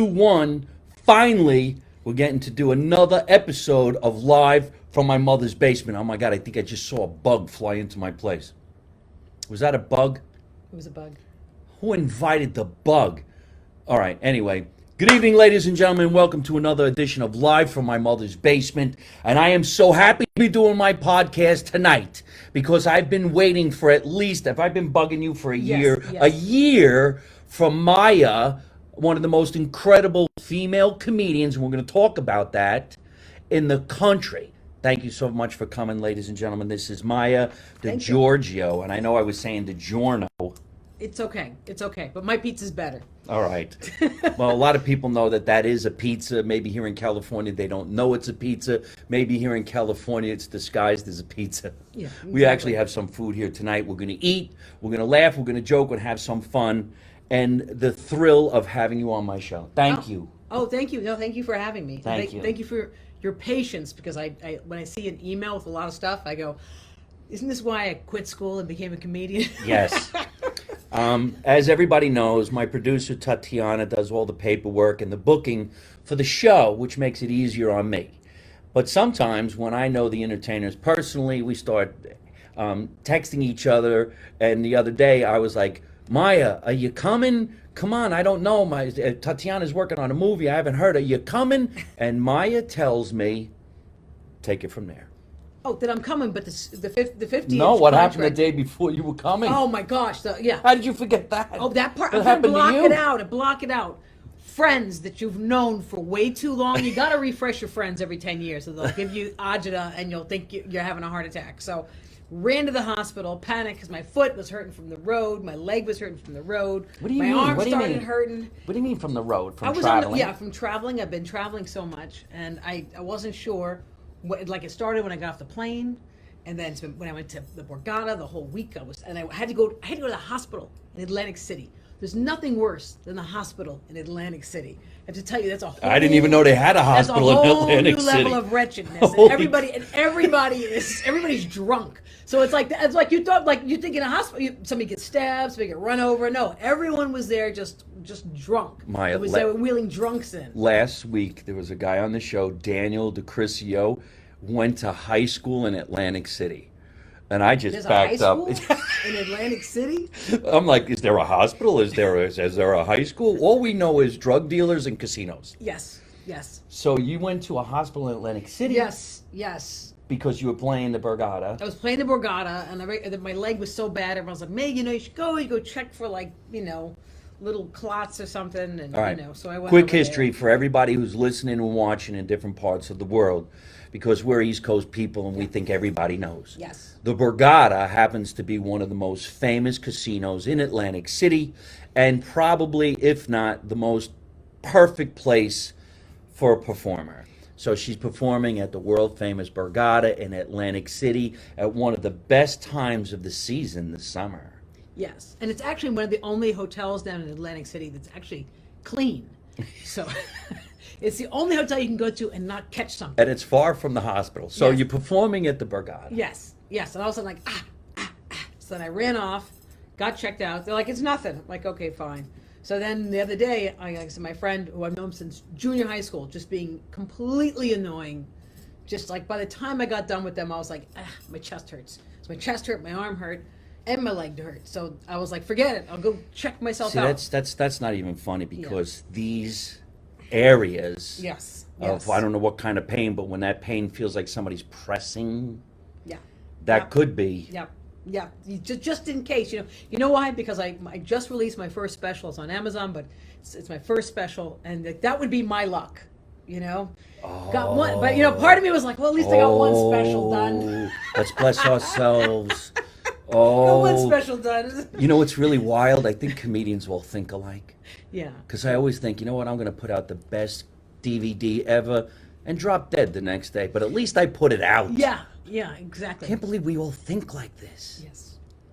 1. Finally, we're getting to do another episode of Live from my mother's basement. Oh my God, I think I just saw a bug fly into my place. Was that a bug? It was a bug. Who invited the bug? All right, anyway. Good evening, ladies and gentlemen. Welcome to another edition of Live from my mother's basement. And I am so happy to be doing my podcast tonight because I've been waiting for at least, if I've been bugging you for a year from Maija, one of the most incredible female comedians, and we're going to talk about that, in the country. Thank you so much for coming, ladies and gentlemen. This is Maija DiGiorgio, and I know I was saying DiGiorno. It's okay. It's okay. But my pizza's better. All right. Well, a lot of people know that that is a pizza. Maybe here in California, they don't know it's a pizza. Maybe here in California, it's disguised as a pizza. Yeah, exactly. We actually have some food here tonight. We're going to eat. We're going to laugh. We're going to joke. We're going to have some fun. And the thrill of having you on my show. Thank you. Oh, thank you. No, thank you for having me. Thank you. Thank you for your patience, because I when I see an email with a lot of stuff, I go, isn't this why I quit school and became a comedian? Yes. As everybody knows, my producer Tatiana does all the paperwork and the booking for the show, which makes it easier on me. But sometimes when I know the entertainers personally, we start texting each other. And the other day I was like, Maija, are you coming? Come on, I don't know. Tatiana's working on a movie. I haven't heard. Are you coming? And Maija tells me, take it from there. Oh, that I'm coming, but the 50th. No, what happened the day before you were coming? Oh my gosh, yeah. How did you forget that? Oh, that part. What I'm gonna happened block to you? it out. And block it out. Friends that you've known for way too long. You got to refresh your friends every 10 years, so they'll give you agita, and you'll think you're having a heart attack. So, ran to the hospital, panicked because my foot was hurting from the road, my leg was hurting from the road, What do you my mean? arm What do you started mean? hurting. What do you mean from the road? From I was traveling? from traveling. I've been traveling so much, and I wasn't sure. Like it started when I got off the plane, and then when I went to the Borgata, the whole week I had to go to the hospital in Atlantic City. There's nothing worse than the hospital in Atlantic City. I have to tell you, that's a whole. I didn't even know they had a hospital in Atlantic City. City. Level of wretchedness. And everybody's drunk. So it's like you thought, like you think in a hospital, somebody gets stabbed, somebody get run over. No, everyone was there just drunk. They were wheeling drunks in. Last week there was a guy on the show, Daniel DiCrisio, went to high school in Atlantic City. And I just backed up. In Atlantic City? I'm like, is there a hospital? Is there a high school? All we know is drug dealers and casinos. Yes. So you went to a hospital in Atlantic City? Yes. Because you were playing the Borgata. I was playing the Borgata, and my leg was so bad. Everyone was like, Meg, you should go check for little clots or something. And all right. So I went. Quick history for everybody who's listening and watching in different parts of the world, because we're East Coast people and we think everybody knows. Yes. The Borgata happens to be one of the most famous casinos in Atlantic City, and probably, if not, the most perfect place for a performer. So she's performing at the world-famous Borgata in Atlantic City at one of the best times of the season, the summer. Yes, and it's actually one of the only hotels down in Atlantic City that's actually clean. So it's the only hotel you can go to and not catch something. And it's far from the hospital. So Yes. you're performing at the Borgata. Yes. And all of a sudden, So then I ran off, got checked out. They're like, it's nothing. I'm like, okay, fine. So then the other day, my friend who I've known since junior high school, just being completely annoying. Just like by the time I got done with them, I was like, my chest hurts. So my chest hurt, my arm hurt, and my leg hurt. So I was like, forget it. I'll go check myself out. That's not even funny, because these areas Yes. of I don't know what kind of pain, but when that pain feels like somebody's pressing, Yeah. that could be. Yeah. Just in case, you know why? Because I just released my first special. It's on Amazon, but it's my first special, and that would be my luck. Got one, but part of me was like, well, at least I got one special done. Let's bless ourselves. Got one special done. You know what's really wild? I think comedians all think alike. Yeah. Because I always think, you know what, I'm going to put out the best DVD ever and drop dead the next day. But at least I put it out. Yeah, exactly. I can't believe we all think like this.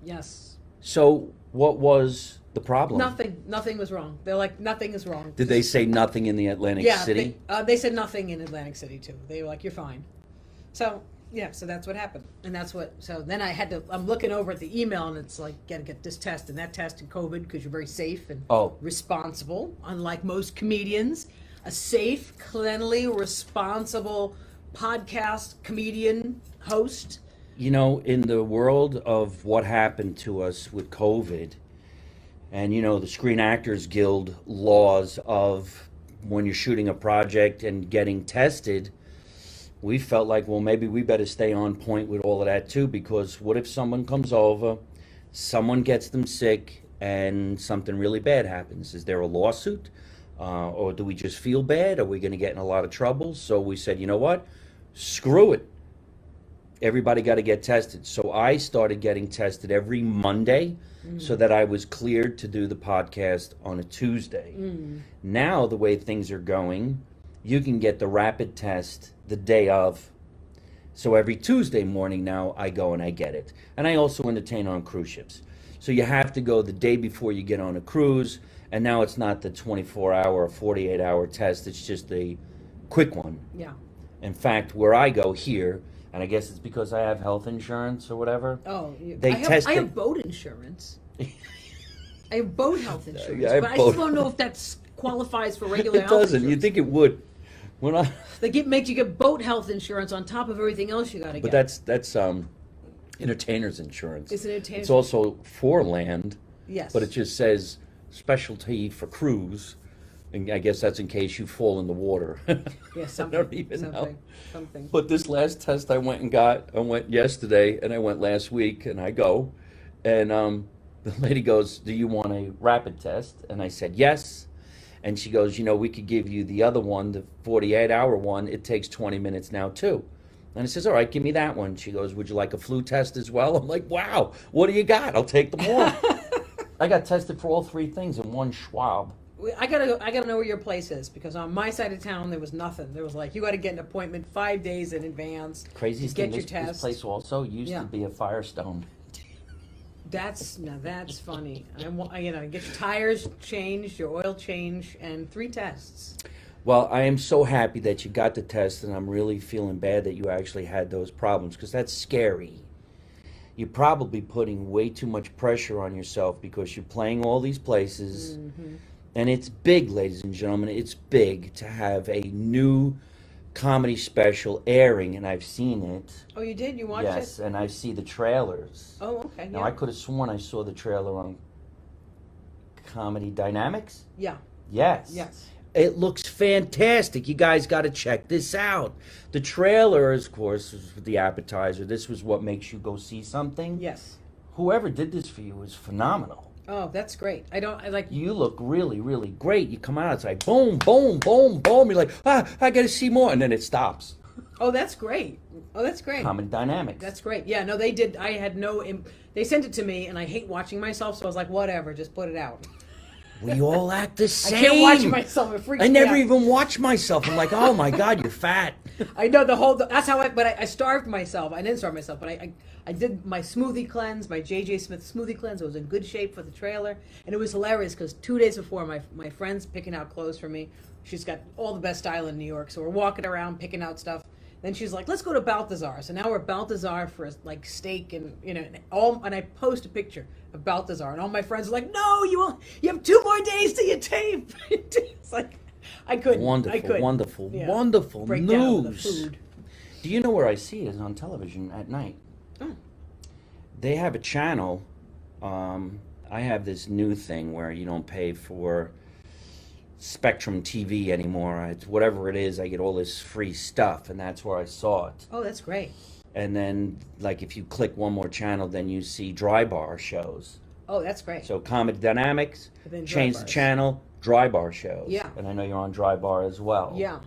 Yes. So what was the problem? Nothing was wrong. They're like, nothing is wrong. Did they say nothing in the Atlantic City? They said nothing in Atlantic City too. They were like, you're fine. So, Yeah, so that's what happened. And so then I'm looking over at the email and it's like, gotta get this test and that test and COVID because you're very safe and responsible, unlike most comedians. A safe, cleanly, responsible podcast comedian host. You know, in the world of what happened to us with COVID, and the Screen Actors Guild laws of when you're shooting a project and getting tested, we felt like, well, maybe we better stay on point with all of that too, because what if someone comes over, someone gets them sick, and something really bad happens? Is there a lawsuit? Or do we just feel bad? Are we going to get in a lot of trouble? So we said, you know what? Screw it. Everybody got to get tested. So I started getting tested every Monday so that I was cleared to do the podcast on a Tuesday. Now, the way things are going, you can get the rapid test the day of. So every Tuesday morning now, I go and I get it. And I also entertain on cruise ships. So you have to go the day before you get on a cruise. And now it's not the 24-hour or 48-hour test. It's just a quick one. Yeah. In fact, where I go here, and I guess it's because I have health insurance or whatever. Oh, I have boat insurance. I have boat health insurance, Yeah, but I still don't know if that qualifies for regular It health doesn't. insurance. You'd think it would. When I, Makes you get boat health insurance on top of everything else you got to get. but that's entertainer's insurance. It's an entertainer's. It's also for land, Yes. but it just says specialty for cruise, and I guess that's in case you fall in the water. Yeah, something. I don't even know. Something. But this last test I went and got, I went yesterday and I went last week, and I go, and the lady goes, "Do you want a rapid test?" And I said yes. And she goes, we could give you the other one, the 48-hour one. It takes 20 minutes now too. And I says, all right, give me that one. She goes, would you like a flu test as well? I'm like, wow, what do you got? I'll take them all. I got tested for all three things in one Schwab. I gotta know where your place is, because on my side of town there was nothing. There was like, you got to get an appointment 5 days in advance. Craziest get thing, your this test. place also used to be a Firestone. That's funny. Get your tires changed, your oil changed, and 3 tests. Well, I am so happy that you got the test, and I'm really feeling bad that you actually had those problems, because that's scary. You're probably putting way too much pressure on yourself because you're playing all these places. Mm-hmm. And it's big, ladies and gentlemen. It's big to have a new comedy special airing, and I've seen it. Oh, you did? You watched it? Yes, and I see the trailers. Oh, okay. Now, yeah. I could have sworn I saw the trailer on Comedy Dynamics. Yeah. Yes. Yes. It looks fantastic. You guys got to check this out. The trailer, of course, is the appetizer. This was what makes you go see something. Yes. Whoever did this for you is phenomenal. Oh, that's great. I like. You look really, really great. You come out, it's like boom, boom, boom, boom. You're like, I got to see more, and then it stops. Oh, that's great. Oh, that's great. Comedy Dynamics. That's great. Yeah, no, they did. I had no. They sent it to me, and I hate watching myself, so I was like, whatever, just put it out. We all act the same. I can't watch myself. It freaks me out. I never even watch myself. I'm like, oh my God, you're fat. I know that's how but I starved myself. I didn't starve myself, but I did my smoothie cleanse, my J.J. Smith smoothie cleanse. I was in good shape for the trailer. And it was hilarious because 2 days before, my friend's picking out clothes for me. She's got all the best style in New York. So we're walking around picking out stuff. Then she's like, let's go to Balthazar. So now we're at Balthazar for like steak and, and I post a picture of Balthazar. And all my friends are like, no, you have 2 more days to your tape. It's like, I couldn't. Wonderful Break down with the news. food. Do you know where I see it? On television at night. Oh. They have a channel. I have this new thing where you don't pay for Spectrum TV anymore. It's whatever it is, I get all this free stuff, and that's where I saw it. Oh, that's great. And then, like, if you click one more channel, then you see Dry Bar shows. Oh, that's great. So Comedy Dynamics, Then Dry change the Bars. channel, Dry Bar shows. Yeah. And I know you're on Dry Bar as well. Yeah,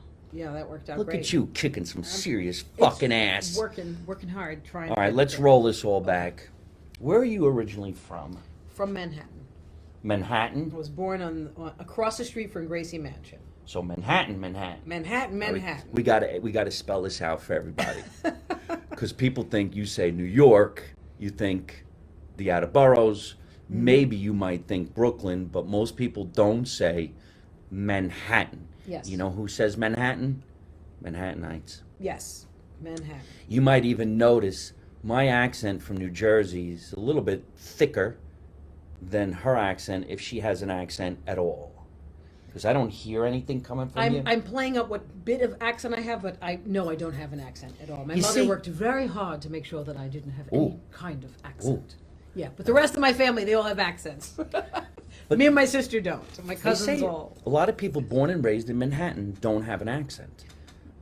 that worked out Look great. at you kicking some serious fucking ass. Working hard, trying. All right, let's roll this all back. Where are you originally from? From Manhattan. Manhattan? I was born across the street from Gracie Mansion. So Manhattan. Manhattan. We gotta spell this out for everybody. Because people think you say New York, you think the outer boroughs, maybe you might think Brooklyn, but most people don't say Manhattan. Yes. You know who says Manhattan? Manhattanites. Yes. Manhattan. You might even notice my accent from New Jersey is a little bit thicker than her accent if she has an accent at all. Because I don't hear anything coming from you. I'm playing up what bit of accent I have, but I know I don't have an accent at all. My You mother see- worked very hard to make sure that I didn't have any Ooh. kind of accent. Yeah, but the rest of my family, they all have accents. But me and my sister don't. My They cousins say all. a lot of people born and raised in Manhattan don't have an accent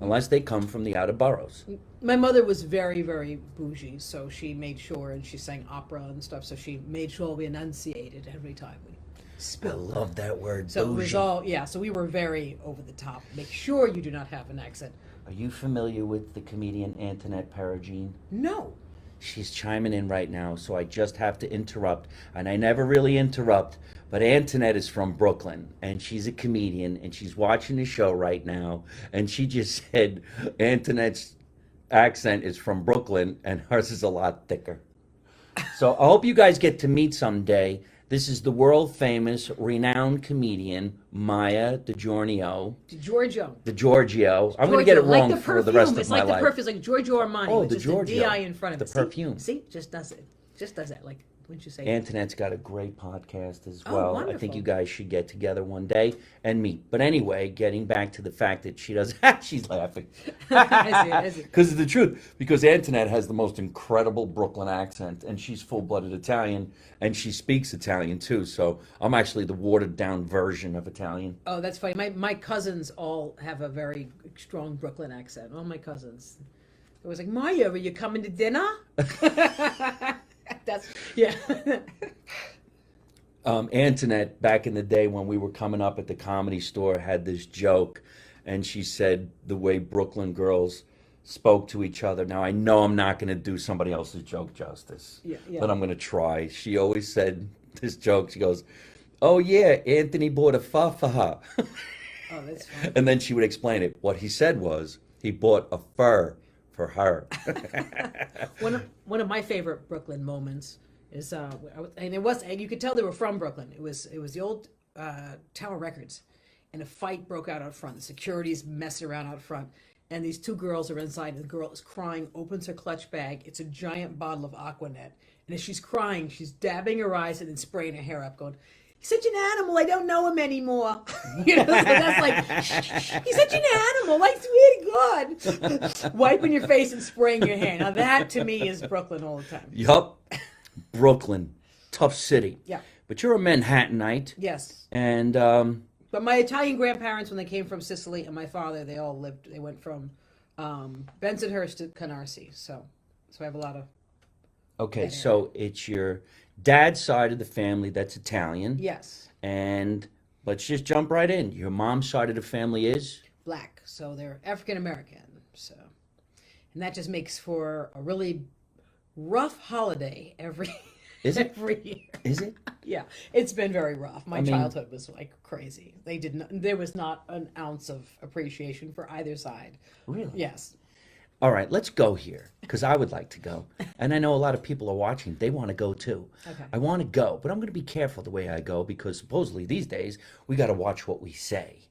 unless they come from the outer boroughs. My mother was very, very bougie, so she made sure, and she sang opera and stuff, so she made sure we enunciated every time we I spilled. love that word, So it was bougie. all, yeah, so we were very over the top. Make sure you do not have an accent. Are you familiar with the comedian Antoinette Perugine? No. She's chiming in right now, so I just have to interrupt. And I never really interrupt, but Antoinette is from Brooklyn, and she's a comedian, and she's watching the show right now, and she just said Antoinette's accent is from Brooklyn, and hers is a lot thicker. So I hope you guys get to meet someday. This is the world famous, renowned comedian, Maija DiGiorgio. DiGiorgio. I'm going to get it Like wrong the for the rest perfume. of It's my like life. the perfume. It's like Giorgio Armani. Oh, with the just a Giorgio. DI in front of The it. perfume. See? Just does it. Just does it. Like, wouldn't you say? Antoinette's got a great podcast as Oh, well. I think wonderful. you guys should get together one day and meet. But anyway, getting back to the fact that she does, she's laughing. I see. Because it's the truth. Because Antoinette has the most incredible Brooklyn accent, and she's full-blooded Italian, and she speaks Italian too. So I'm actually the watered-down version of Italian. Oh, that's funny. My cousins all have a very strong Brooklyn accent. All my cousins. It was like, Maija, are you coming to dinner? That's, yeah. Antoinette, back in the day when we were coming up at the Comedy Store, had this joke, and she said the way Brooklyn girls spoke to each other. Now, I know I'm not going to do somebody else's joke justice, Yeah. but I'm going to try. She always said this joke. She goes, "Oh, yeah, Anthony bought a fa for her." Oh, that's funny. And then she would explain it. What he said was, he bought a fur for her. One of my favorite Brooklyn moments is, and it was, and you could tell they were from Brooklyn. It was the old Tower Records, and a fight broke out front. The security's messing around out front, and these two girls are inside, and the girl is crying, opens her clutch bag. It's a giant bottle of Aquanet, and as she's crying, she's dabbing her eyes and then spraying her hair up, going, "He's such an animal, I don't know him anymore." You know, so that's like, he's such an animal, I swear to God. Wiping your face and spraying your hair. Now that to me is Brooklyn all the time. Yup. Brooklyn. Tough city. Yeah. But you're a Manhattanite. Yes. And But my Italian grandparents, when they came from Sicily, and my father, they went from Bensonhurst to Canarsie. So I have a lot of, okay, so it's your dad's side of the family that's Italian. yes, And let's just jump right in. Your mom's side of the family is? black. So they're African American. So, and that just makes for a really rough holiday every Is it? every year. Is it? Yeah, it's been very rough. My I mean- childhood was like crazy. There was not an ounce of appreciation for either side. Really? Yes. All right, let's go here because I would like to go. And I know a lot of people are watching. They want to go too. Okay. I want to go, but I'm going to be careful the way I go because supposedly these days we got to watch what we say.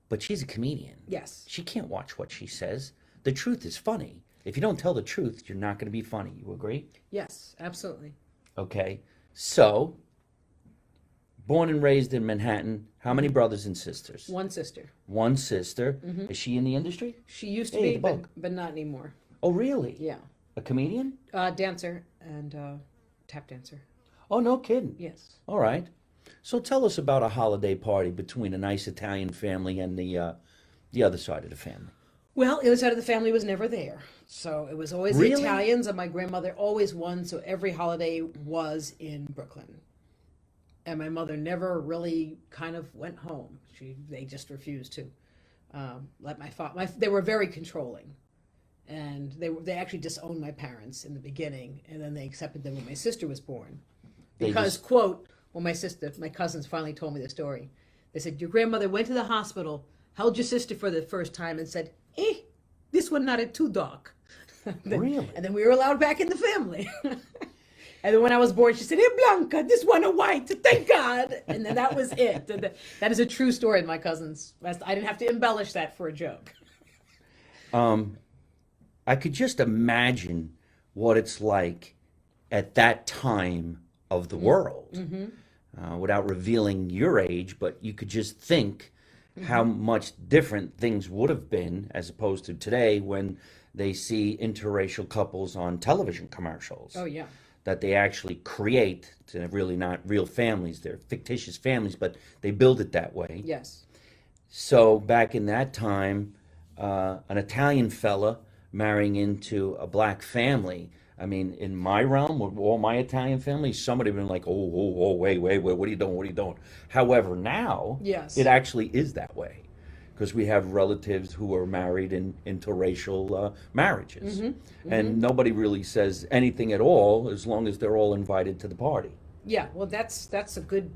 But she's a comedian. Yes. She can't watch what she says. The truth is funny. If you don't tell the truth, you're not going to be funny. You agree? Yes, absolutely. Okay. So, born and raised in Manhattan, how many brothers and sisters? One sister. One sister. Is she in the industry? She used to Hey, be, the bug. but not anymore. Oh, really? Yeah. A comedian? Dancer and tap dancer. Oh, no kidding. Yes. All right. So tell us about a holiday party between a nice Italian family and the other side of the family. Well, the other side of the family was never there. So it was always Really? the Italians, and my grandmother always won, so every holiday was in Brooklyn. And my mother never really kind of went home. They just refused to let my father. They were very controlling, and they actually disowned my parents in the beginning, and then they accepted them when my sister was born. They Because, just- quote, when my cousins finally told me the story, they said, "Your grandmother went to the hospital, held your sister for the first time, and said, this one not too dark." Really? And then we were allowed back in the family. And then when I was born, she said, "Hey, Blanca, this one a white, thank God." And then that was it. That is a true story of my cousins. I didn't have to embellish that for a joke. I I could just imagine what it's like at that time of the world, without revealing your age, but you could just think how much different things would have been as opposed to today when they see interracial couples on television commercials. Oh, yeah. That they actually create. They're really not real families. They're fictitious families, but they build it that way. Yes. So back in that time, an Italian fella marrying into a black family. I mean, in my realm, with all my Italian family, somebody would been like, wait, what are you doing? What are you doing? However, now, Yes. it actually is that way. Because we have relatives who are married in interracial marriages. And nobody really says anything at all as long as they're all invited to the party. Yeah, well, that's a good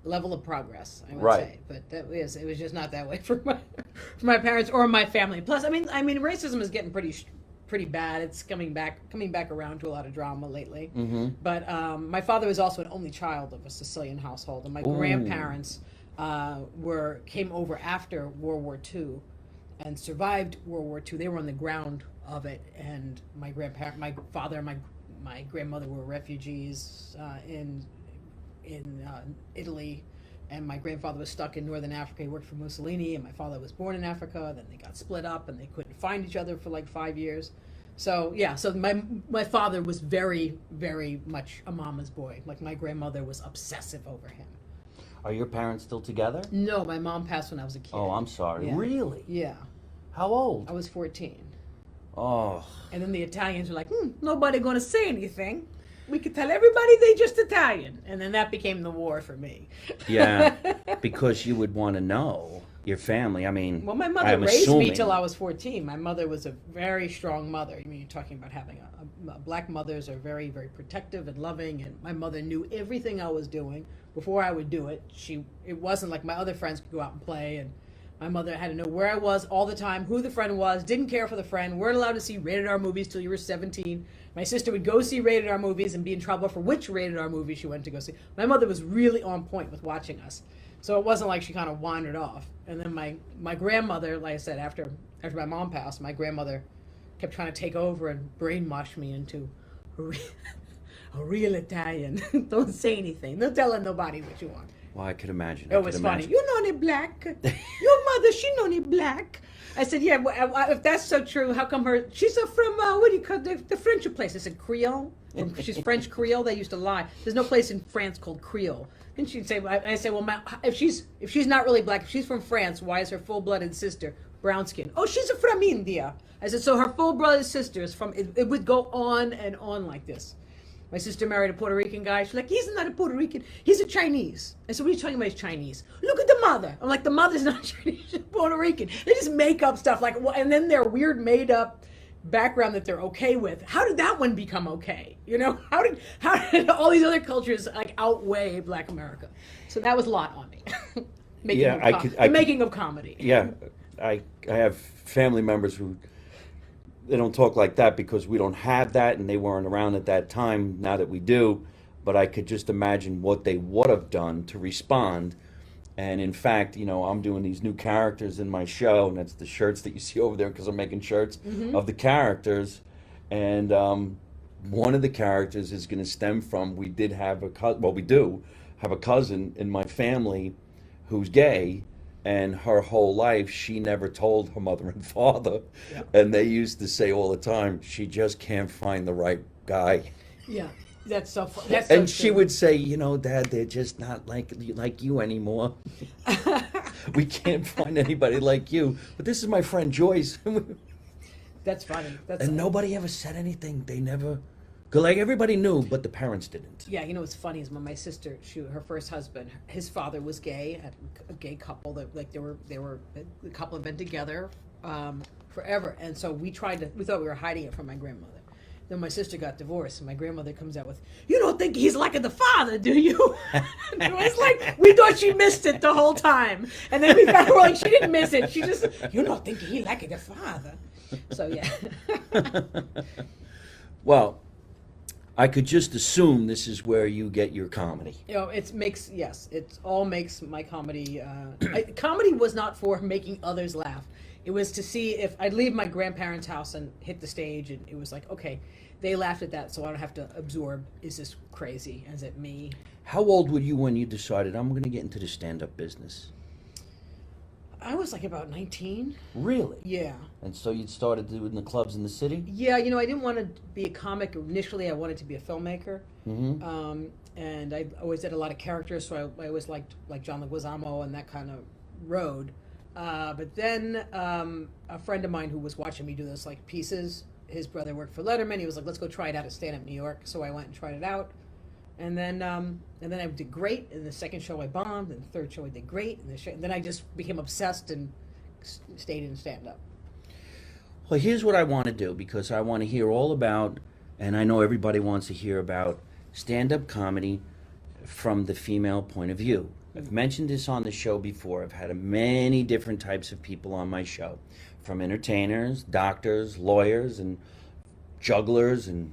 level of progress, I would Right. say. But it was just not that way for my parents or my family. Plus, I mean, racism is getting pretty bad. It's coming back around to a lot of drama lately. But my father was also an only child of a Sicilian household, and my grandparents came over after World War II and survived World War II. They were on the ground of it, and my father and my grandmother were refugees in Italy, and my grandfather was stuck in northern Africa. He worked for Mussolini, and my father was born in Africa. Then they got split up, and they couldn't find each other for like 5 years. So yeah, so my father was very, very much a mama's boy. Like my grandmother was obsessive over him. Are your parents still together? No, my mom passed when I was a kid. Oh, I'm sorry. Yeah. Really? Yeah, How old? I was 14. Oh, And then the Italians were like, nobody gonna say anything. We could tell everybody they just Italian. And then that became the war for me. yeah. Because you would want to know your family. I mean, Well, my mother I'm raised me assuming- till I was 14. My mother was a very strong mother. I mean, you're talking about having black mothers are very, very protective and loving. And my mother knew everything I was doing before I would do it. It wasn't like my other friends could go out and play, and my mother had to know where I was all the time, who the friend was, didn't care for the friend, weren't allowed to see rated R movies till you were 17. My sister would go see rated R movies and be in trouble for which rated R movie she went to go see. My mother was really on point with watching us. So it wasn't like she kind of wandered off. And then my grandmother, like I said, after my mom passed, my grandmother kept trying to take over and brainwash me into a real Italian. Don't say anything. Don't tell nobody what you want. Well, I could imagine. It was funny. You know any black? Your mother, she know any black? I said, yeah, well, if that's so true, how come she's from, what do you call the French place? I said, Creole? She's French Creole? They used to lie. There's no place in France called Creole. And she'd say, I say, well, if she's not really black, if she's from France, why is her full-blooded sister brown skin? Oh, she's from India. I said, so her full-blooded sister is from, it would go on and on like this. My sister married a Puerto Rican guy. She's like, he's not a Puerto Rican. He's a Chinese. I said, what are you talking about? He's Chinese. Look at the mother. I'm like, the mother's not Chinese. She's Puerto Rican. They just make up stuff like, and then their weird made up background that they're okay with. How did that one become okay? You know, how did all these other cultures like outweigh Black America? So that was a lot on me. Making of comedy. Yeah, I have family members who they don't talk like that because we don't have that and they weren't around at that time. Now that we do, but I could just imagine what they would have done to respond. And in fact, you know, I'm doing these new characters in my show, and that's the shirts that you see over there because I'm making shirts of the characters. And one of the characters is going to stem from we do have a cousin in my family who's gay. And her whole life, she never told her mother and father. Yeah. And they used to say all the time, she just can't find the right guy. Yeah, that's so funny. And she would say, you know, Dad, they're just not like you anymore. We can't find anybody like you. But this is my friend Joyce. That's funny. And nobody ever said anything. They never... Like everybody knew, but the parents didn't. Yeah, you know what's funny is when my sister, her first husband, his father was gay, a gay couple that like the couple had been together forever, and so we thought we were hiding it from my grandmother. Then my sister got divorced, and my grandmother comes out with, "You don't think he's like the father, do you?" It was like we thought she missed it the whole time, and then we found out like she didn't miss it. She just, "You don't think he like the father?" So yeah. Well. I could just assume this is where you get your comedy. You know, it all makes my comedy. Comedy was not for making others laugh. It was to see if I'd leave my grandparents' house and hit the stage, and it was like, okay, they laughed at that, so I don't have to absorb. Is this crazy? Is it me? How old were you when you decided I'm going to get into the stand-up business? I was like about 19. Really? Yeah. And so you started doing the clubs in the city? Yeah, you know, I didn't want to be a comic initially. I wanted to be a filmmaker. Mm-hmm. And I always did a lot of characters, so I always liked like John Leguizamo and that kind of road. But then a friend of mine who was watching me do those like pieces, his brother worked for Letterman. He was like, "Let's go try it out at Stand Up New York." So I went and tried it out, and then I did great. And the second show I bombed, and the third show I did great, and then I just became obsessed and stayed in stand up. Well, here's what I want to do, because I want to hear all about, and I know everybody wants to hear about, stand-up comedy from the female point of view. I've mentioned this on the show before. I've had many different types of people on my show, from entertainers, doctors, lawyers, and jugglers, and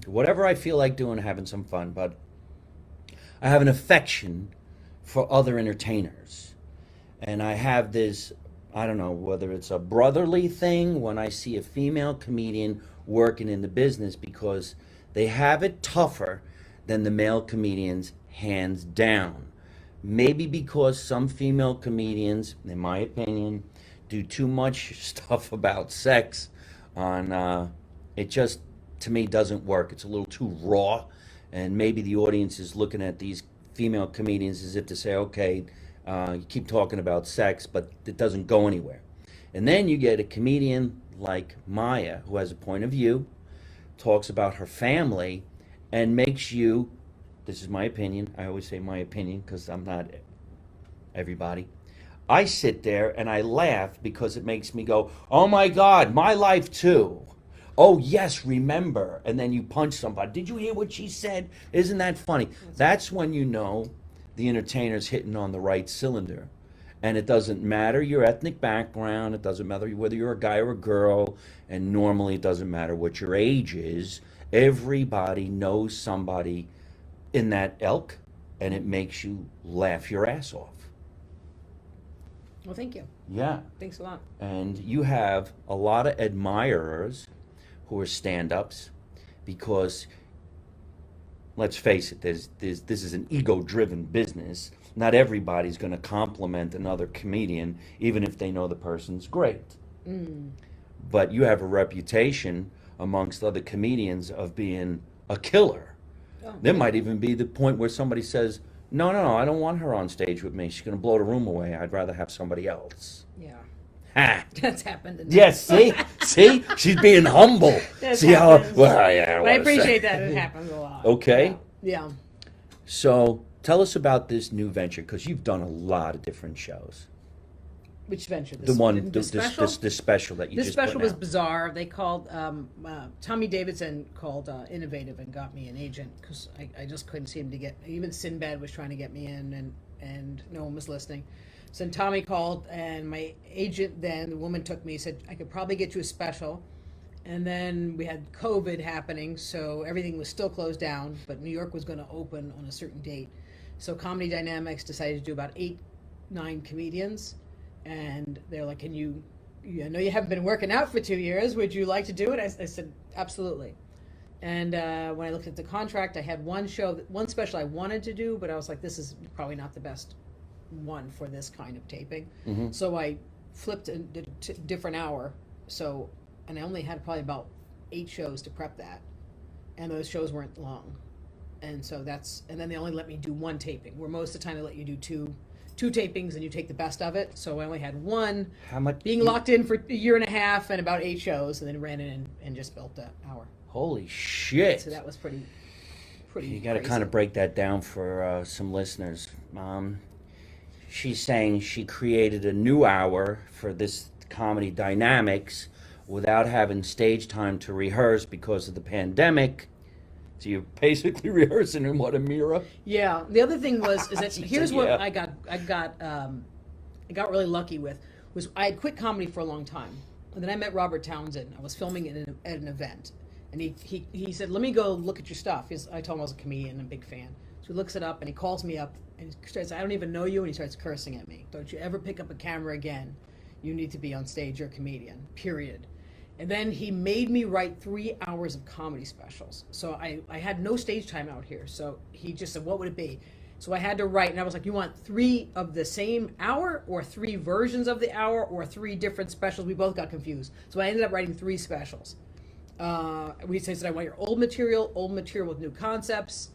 whatever I feel like doing, having some fun. But I have an affection for other entertainers. And I have this, I don't know whether it's a brotherly thing when I see a female comedian working in the business, because they have it tougher than the male comedians, hands down. Maybe because some female comedians, in my opinion, do too much stuff about sex on, it just, to me, doesn't work. It's a little too raw, and maybe the audience is looking at these female comedians as if to say, okay, you keep talking about sex, but it doesn't go anywhere. And then you get a comedian like Maija, who has a point of view, talks about her family, and makes you, this is my opinion, I always say my opinion because I'm not everybody. I sit there and I laugh because it makes me go, oh my God, my life too. Oh yes, remember. And then you punch somebody. Did you hear what she said? Isn't that funny? That's when you know the entertainer's hitting on the right cylinder. And it doesn't matter your ethnic background, it doesn't matter whether you're a guy or a girl, and normally it doesn't matter what your age is. Everybody knows somebody in that ilk, and it makes you laugh your ass off. Well, thank you. Yeah. Thanks a lot. And you have a lot of admirers who are stand-ups, because let's face it, this is an ego-driven business. Not everybody's going to compliment another comedian, even if they know the person's great. But you have a reputation amongst other comedians of being a killer. Oh. There might even be the point where somebody says, no, I don't want her on stage with me. She's going to blow the room away. I'd rather have somebody else. Yeah. Ha! That's happened. Yes, see? She's being humble. That's See how, happens. well, yeah, But I appreciate that. It happens a lot. Okay. Yeah. So tell us about this new venture, because you've done a lot of different shows. Which venture? The one, the special? this special that you This just special put was out. bizarre. They called Tommy Davidson called Innovative and got me an agent, because I just couldn't seem to get. Even Sinbad was trying to get me in, and no one was listening. So then Tommy called, and my agent then, the woman took me, said I could probably get you a special. And then we had COVID happening, so everything was still closed down, but New York was going to open on a certain date. So Comedy Dynamics decided to do about 8-9 comedians. And they're like, I know you haven't been working out for 2 years. Would you like to do it? I said, absolutely. And when I looked at the contract, I had one special I wanted to do, but I was like, this is probably not the best one for this kind of taping. Mm-hmm. So I flipped and did a different hour. And I only had probably about 8 shows to prep that. And those shows weren't long. And then they only let me do one taping, where most of the time they let you do two tapings and you take the best of it. So I only had one. How much? Being locked in for a year and a half and about 8 shows, and then ran in and just built an hour. Holy shit. So that was pretty. You got to crazy. kind of break that down for some listeners. She's saying she created a new hour for this Comedy Dynamics without having stage time to rehearse because of the pandemic. So you're basically rehearsing in what, a mirror? Yeah. The other thing is that She here's said, what yeah. I got really lucky with, was I had quit comedy for a long time. And then I met Robert Townsend. I was filming at an event. And he said, let me go look at your stuff. I told him I was a comedian and a big fan. So he looks it up and he calls me up and he starts, I don't even know you, and he starts cursing at me. Don't you ever pick up a camera again. You need to be on stage. You're a comedian, period. And then he made me write 3 hours of comedy specials. So I had no stage time out here. So he just said, what would it be? So I had to write, and I was like, you want 3 of the same hour, or 3 versions of the hour, or 3 different specials? We both got confused. So I ended up writing 3 specials. We said, I want your old material with new concepts,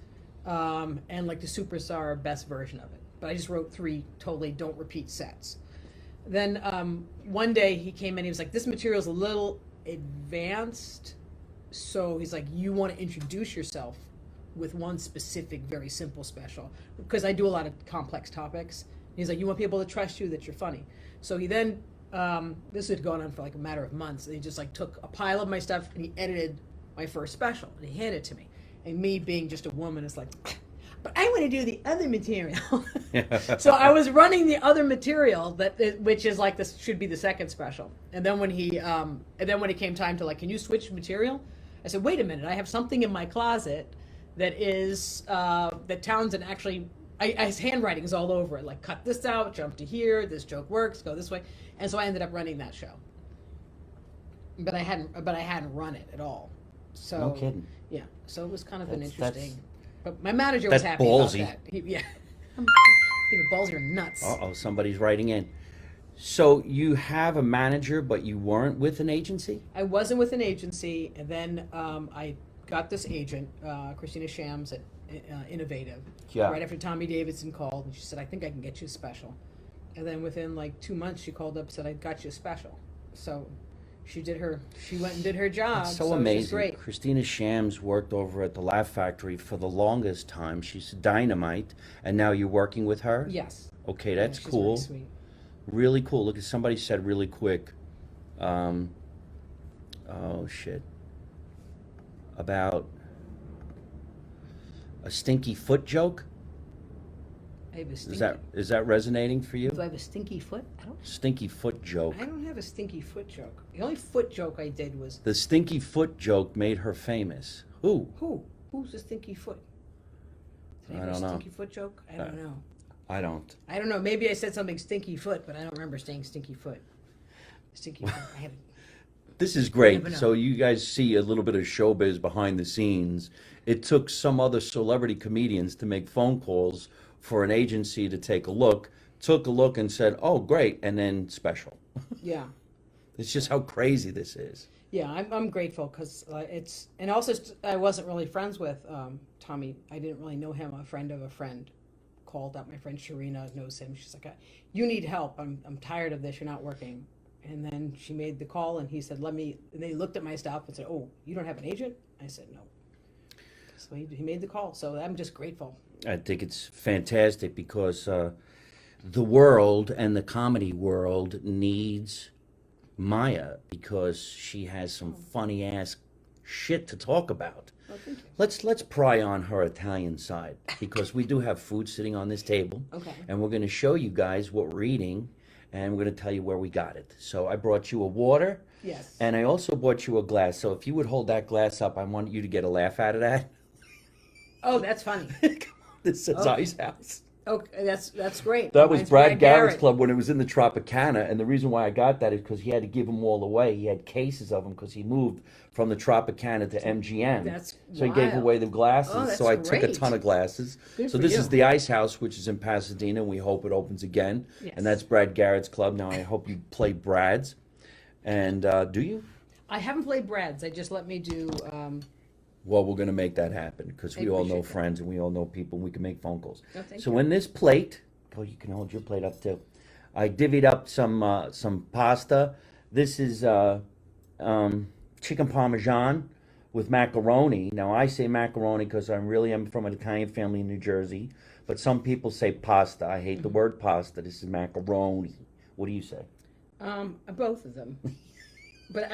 and like the superstar best version of it. But I just wrote 3 totally don't repeat sets. Then one day he came in, he was like, this material's a little advanced. So he's like, you want to introduce yourself with one specific, very simple special, because I do a lot of complex topics. He's like, you want people to trust you that you're funny. So he then, this had gone on for like a matter of months. And he just like took a pile of my stuff and he edited my first special and he handed it to me. And me being just a woman is like, but I want to do the other material. So I was running the other material which is like, this should be the second special. And then when he came time to like, can you switch material? I said, wait a minute, I have something in my closet that is that Townsend actually, his handwriting is all over it. Like, cut this out, jump to here, this joke works, go this way. And so I ended up running that show. But I hadn't run it at all. So No kidding. yeah. So it was kind of an That's- interesting. But my manager was happy ballsy. about that. Yeah. The balls are nuts. Uh-oh, somebody's writing in. So you have a manager, but you weren't with an agency? I wasn't with an agency, and then I got this agent, Christina Shams at Innovative, Yeah. right after Tommy Davidson called, and she said, I think I can get you a special. And then within like 2 months, she called up and said, I got you a special. So she went and did her job. That's so it was just amazing. great. Christina Shams worked over at the Laugh Factory for the longest time. She's dynamite, and now you're working with her? Yes. Okay, that's Yeah, she's cool. Very sweet. Really cool. Look, somebody said really quick. Oh shit. About a stinky foot joke. I have a stinky, Is that resonating for you? do I have a stinky foot? Stinky foot joke. I don't have a stinky foot joke. The only foot joke I did was, The stinky foot joke made her famous. Who? who's a stinky foot? Did I have don't a know. stinky foot joke? I don't know. I don't. I don't know. Maybe I said something stinky foot, but I don't remember saying stinky foot. Stinky foot. I had This is never great. know. So you guys see a little bit of showbiz behind the scenes. It took some other celebrity comedians to make phone calls for an agency to take a look, took a look and said, oh, great, and then special. yeah. It's just how crazy this is. Yeah, I'm grateful because it's, and also I wasn't really friends with Tommy. I didn't really know him. A friend of a friend called up. My friend Sharina knows him. She's like, you need help. I'm tired of this. You're not working. And then she made the call and he said, and they looked at my stuff and said, oh, you don't have an agent? I said, no. So he made the call. So I'm just grateful. I think it's fantastic because the world and the comedy world needs Maija because she has some funny ass shit to talk about. Oh, thank you. Let's pry on her Italian side because we do have food sitting on this table. Okay. And we're going to show you guys what we're eating and we're going to tell you where we got it. So I brought you a water. Yes. And I also brought you a glass. So if you would hold that glass up, I want you to get a laugh out of that. Oh, that's funny. This says Okay. Ice House. Okay, that's great. That was Mine's Brad Garrett's club when it was in the Tropicana, and the reason why I got that is because he had to give them all away. He had cases of them because he moved from the Tropicana to MGM. That's so he gave wild. away the glasses. Oh, that's so I took a great. ton of glasses. Good so for this you. is the Ice House, which is in Pasadena. And we hope it opens again. Yes. And that's Brad Garrett's club. Now I hope you play Brad's. And do you? I haven't played Brad's. I just let me do. Well, we're going to make that happen because I we all know appreciate that. friends and we all know people and we can make phone calls. Oh, thank So you. in this plate, oh, you can hold your plate up too. I divvied up some pasta. This is chicken parmesan with macaroni. Now I say macaroni because I really am from an Italian family in New Jersey, but some people say pasta. I hate the Mm-hmm. word pasta. This is macaroni. What do you say? Both of them. But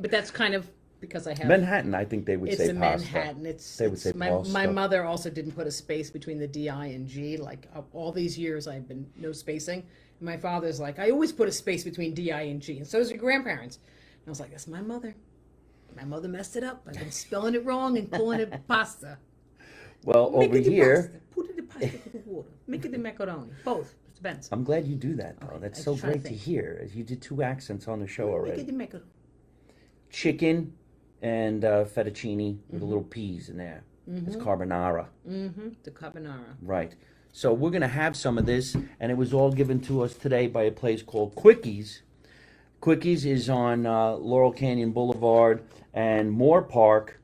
but that's kind of because I have. Manhattan, I think they would It's say a pasta. Manhattan. They would say my pasta. mother also didn't put a space between the D-I and G. Like all these years, I've been no spacing. And my father's like, I always put a space between D-I and G, and so does your grandparents. And I was like, that's my mother. My mother messed it up. I've been spelling it wrong and calling it pasta. Well, Make over it the here, pasta. Put it the pasta with the water. Make it the macaroni. Both. It depends. I'm glad you do that, though. Okay, That's I so was trying to great to think. hear. As you did 2 accents on the show Make it already. the macaroni. Chicken and fettuccine with a little peas in there. It's carbonara. Mm-hmm. The carbonara. Right. So we're going to have some of this, and it was all given to us today by a place called Quickies. Quickies is on Laurel Canyon Boulevard and Moore Park.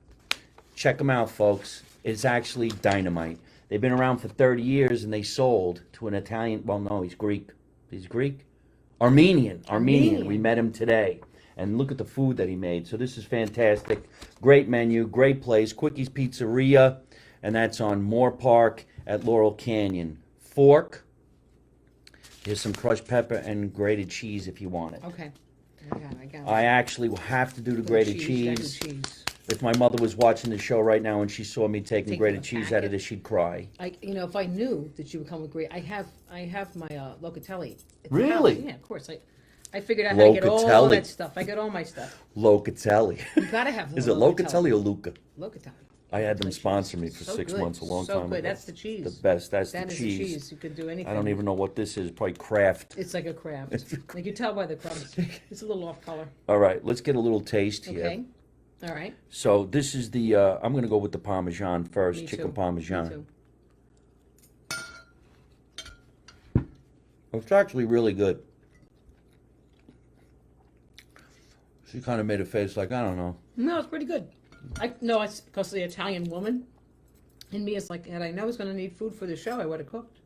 Check them out, folks. It's actually dynamite. They've been around for 30 years, and they sold to an Italian. Well, no, he's Greek. He's Greek? Armenian. We met him today. And look at the food that he made. So this is fantastic. Great menu, great place. Quickies Pizzeria, and that's on Moore Park at Laurel Canyon. Fork. Here's some crushed pepper and grated cheese if you want it. Okay. I got it. I actually will have to do the grated cheese. Cheese. If my mother was watching the show right now and she saw me taking Taking grated a cheese out of packet. it, she'd cry. If I knew that you would come with great, I have my Locatelli. at the Really? house. Yeah, of course. I figured out how to get all Locatelli. that stuff. I got all my stuff. Locatelli. You gotta have. Is it Locatelli or Luca? Locatelli. I had them Delicious. sponsor me for So 6 good. months, a long So time good. ago. That's the cheese. The best. That's That the is cheese. the cheese. You could do anything. I don't even know what this is. Probably Kraft. It's like a craft. You can tell by the crumbs. It's a little off color. All right, let's get a little taste here. Okay. All right. So this is the. I'm going to go with the Parmesan first. Me Chicken too. Parmesan. Me too. It's actually really good. She kind of made a face like, I don't know. No, it's pretty good. It's because the Italian woman in me is like, and I know I was going to need food for the show. I would have cooked.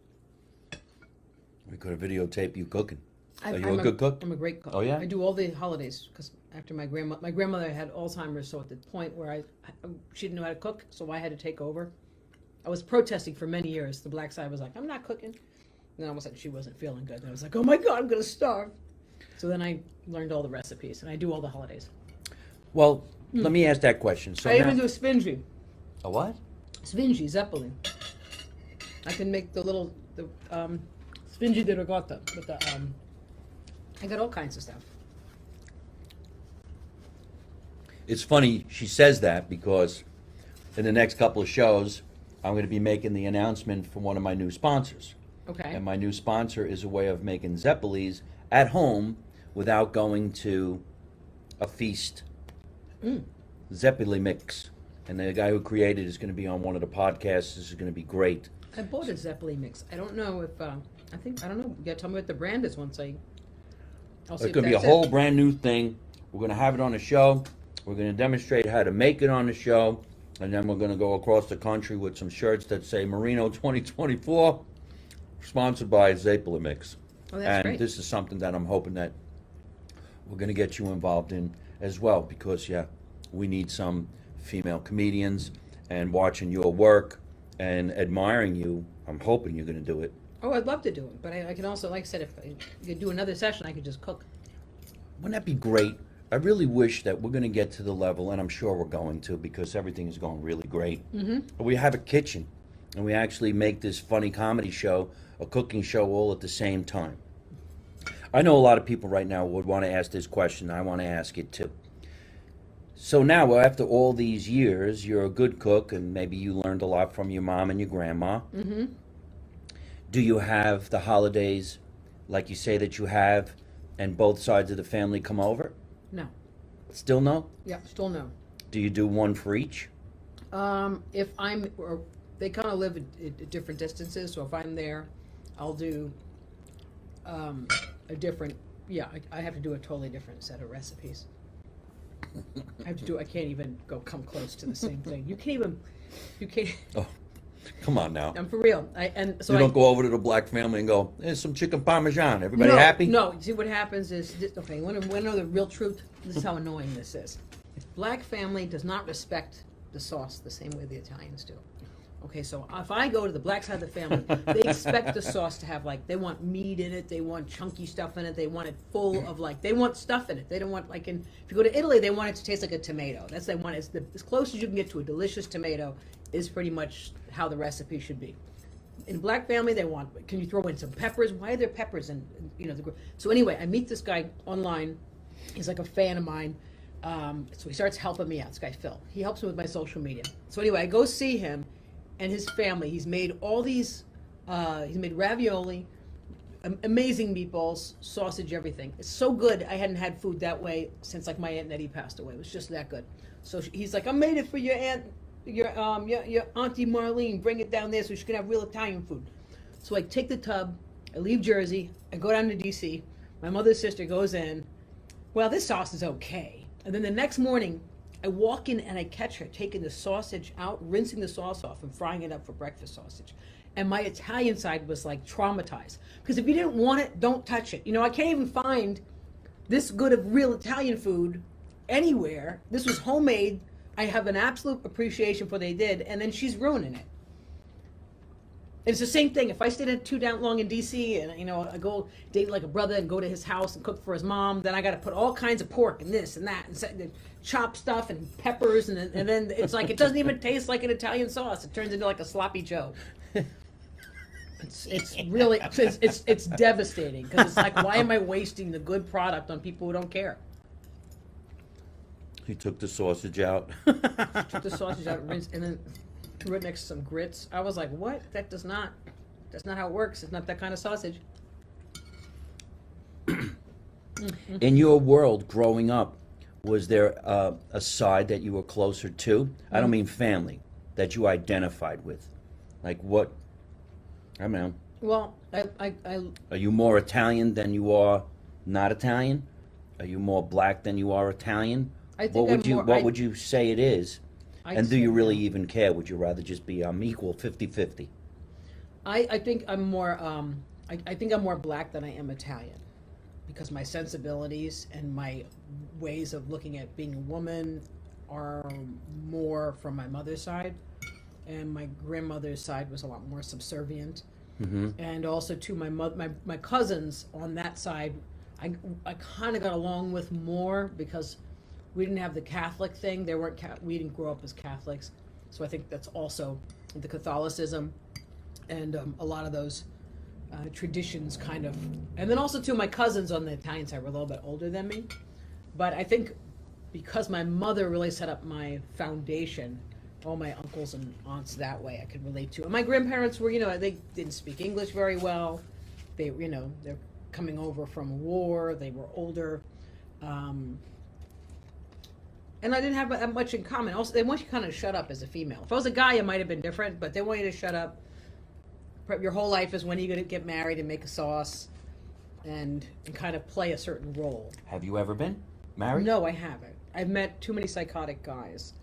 We could have videotaped you cooking. Are you I'm a good cook? I'm a great cook. Oh, yeah? I do all the holidays because after my grandmother had Alzheimer's, so at the point where she didn't know how to cook, so I had to take over. I was protesting for many years. The black side was like, I'm not cooking. And then all of a sudden she wasn't feeling good. And I was like, oh my God, I'm going to starve. So then I learned all the recipes and I do all the holidays. Well, let me ask that question. So I now, even do a spingy. a what? Spingy, Zeppelin. I can make the spingy di ricotta with the I got all kinds of stuff. It's funny she says that because in the next couple of shows, I'm going to be making the announcement for one of my new sponsors. Okay. And my new sponsor is a way of making Zeppelis at home without going to a feast. Zeppeli mix. And the guy who created it is going to be on one of the podcasts. This is going to be great. I bought a Zeppelin mix. I don't know if I don't know. You gotta tell me what the brand is once I'll see It's if going to be a that's whole it. brand new thing. We're going to have it on the show. We're going to demonstrate how to make it on the show. And then we're going to go across the country with some shirts that say Marino 2024, sponsored by Zeppeli Mix. Oh, that's And great. this is something that I'm hoping that we're going to get you involved in as well because, yeah, we need some female comedians and watching your work and admiring you. I'm hoping you're going to do it. Oh, I'd love to do it, but I can also, like I said, if I could do another session, I could just cook. Wouldn't that be great? I really wish that we're going to get to the level, and I'm sure we're going to because everything is going really great. Mm-hmm. We have a kitchen, and we actually make this funny comedy show, a cooking show, all at the same time. I know a lot of people right now would want to ask this question. I want to ask it too. So now, after all these years, you're a good cook, and maybe you learned a lot from your mom and your grandma. Mm-hmm. Do you have the holidays, like you say that you have, and both sides of the family come over? No. Still no? Yeah, still no. Do you do one for each? If they kind of live at different distances, so if I'm there, I'll do a different. Yeah, I have to do a totally different set of recipes. I can't even come close to the same thing. You can't. Oh, come on now. I'm for real. You don't go over to the black family and go, there's some chicken parmesan. Everybody no, happy? No. See what happens is, okay, want to know the real truth? This is how annoying this is. Black family does not respect the sauce the same way the Italians do. Okay, so if I go to the black side of the family, they expect the sauce to have they want meat in it, they want chunky stuff in it, they want it full of they want stuff in it. They don't want if you go to Italy, they want it to taste like a tomato. That's they want it as close as you can get to a delicious tomato is pretty much how the recipe should be. In black family, they want, can you throw in some peppers? Why are there peppers in so anyway, I meet this guy online. He's like a fan of mine. So he starts helping me out. This guy Phil. He helps me with my social media. So anyway, I go see him and his family. He's made all these. He's made ravioli, amazing meatballs, sausage, everything. It's so good. I hadn't had food that way since like my Aunt Nettie passed away. It was just that good. So he's like, I made it for your your auntie Marlene. Bring it down there so she can have real Italian food. So I take the tub. I leave Jersey. I go down to DC. My mother's sister goes in. Well, this sauce is okay. And then the next morning, I walk in and I catch her taking the sausage out, rinsing the sauce off, and frying it up for breakfast sausage. And my Italian side was like traumatized. Because if you didn't want it, don't touch it. You know, I can't even find this good of real Italian food anywhere. This was homemade. I have an absolute appreciation for what they did. And then she's ruining it. It's the same thing. If I stayed too long in D.C. and, you know, I go date like a brother and go to his house and cook for his mom, then I got to put all kinds of pork and this and that and chop stuff and peppers. And then it's like, it doesn't even taste like an Italian sauce. It turns into like a sloppy Joe. It's really, it's devastating because it's like, why am I wasting the good product on people who don't care? He took the sausage out. Took the sausage out, rinsed, and then threw it next to some grits. I was like, what? That's not how it works. It's not that kind of sausage. In your world growing up, was there a side that you were closer to? I don't mean family, that you identified with. Like what? I don't know. Well, Are you more Italian than you are not Italian? Are you more black than you are Italian? I think What would you say it is? I'd And do you say- really even care? Would you rather just be equal 50-50? I think I'm more I think I'm more black than I am Italian because my sensibilities and my ways of looking at being a woman are more from my mother's side, and my grandmother's side was a lot more subservient. And also too, my cousins on that side, I kind of got along with more because we didn't have the Catholic thing. We didn't grow up as Catholics, so I think that's also the Catholicism and a lot of those traditions kind of. And then also too, my cousins on the Italian side were a little bit older than me, but I think because my mother really set up my foundation, all my uncles and aunts that way I could relate to. And my grandparents were, they didn't speak English very well. They're coming over from war. They were older. And I didn't have that much in common. Also, they want you to kind of shut up as a female. If I was a guy, it might have been different, but they want you to shut up. Your whole life is when you're going to get married and make a sauce and kind of play a certain role. Have you ever been married? No, I haven't. I've met too many psychotic guys.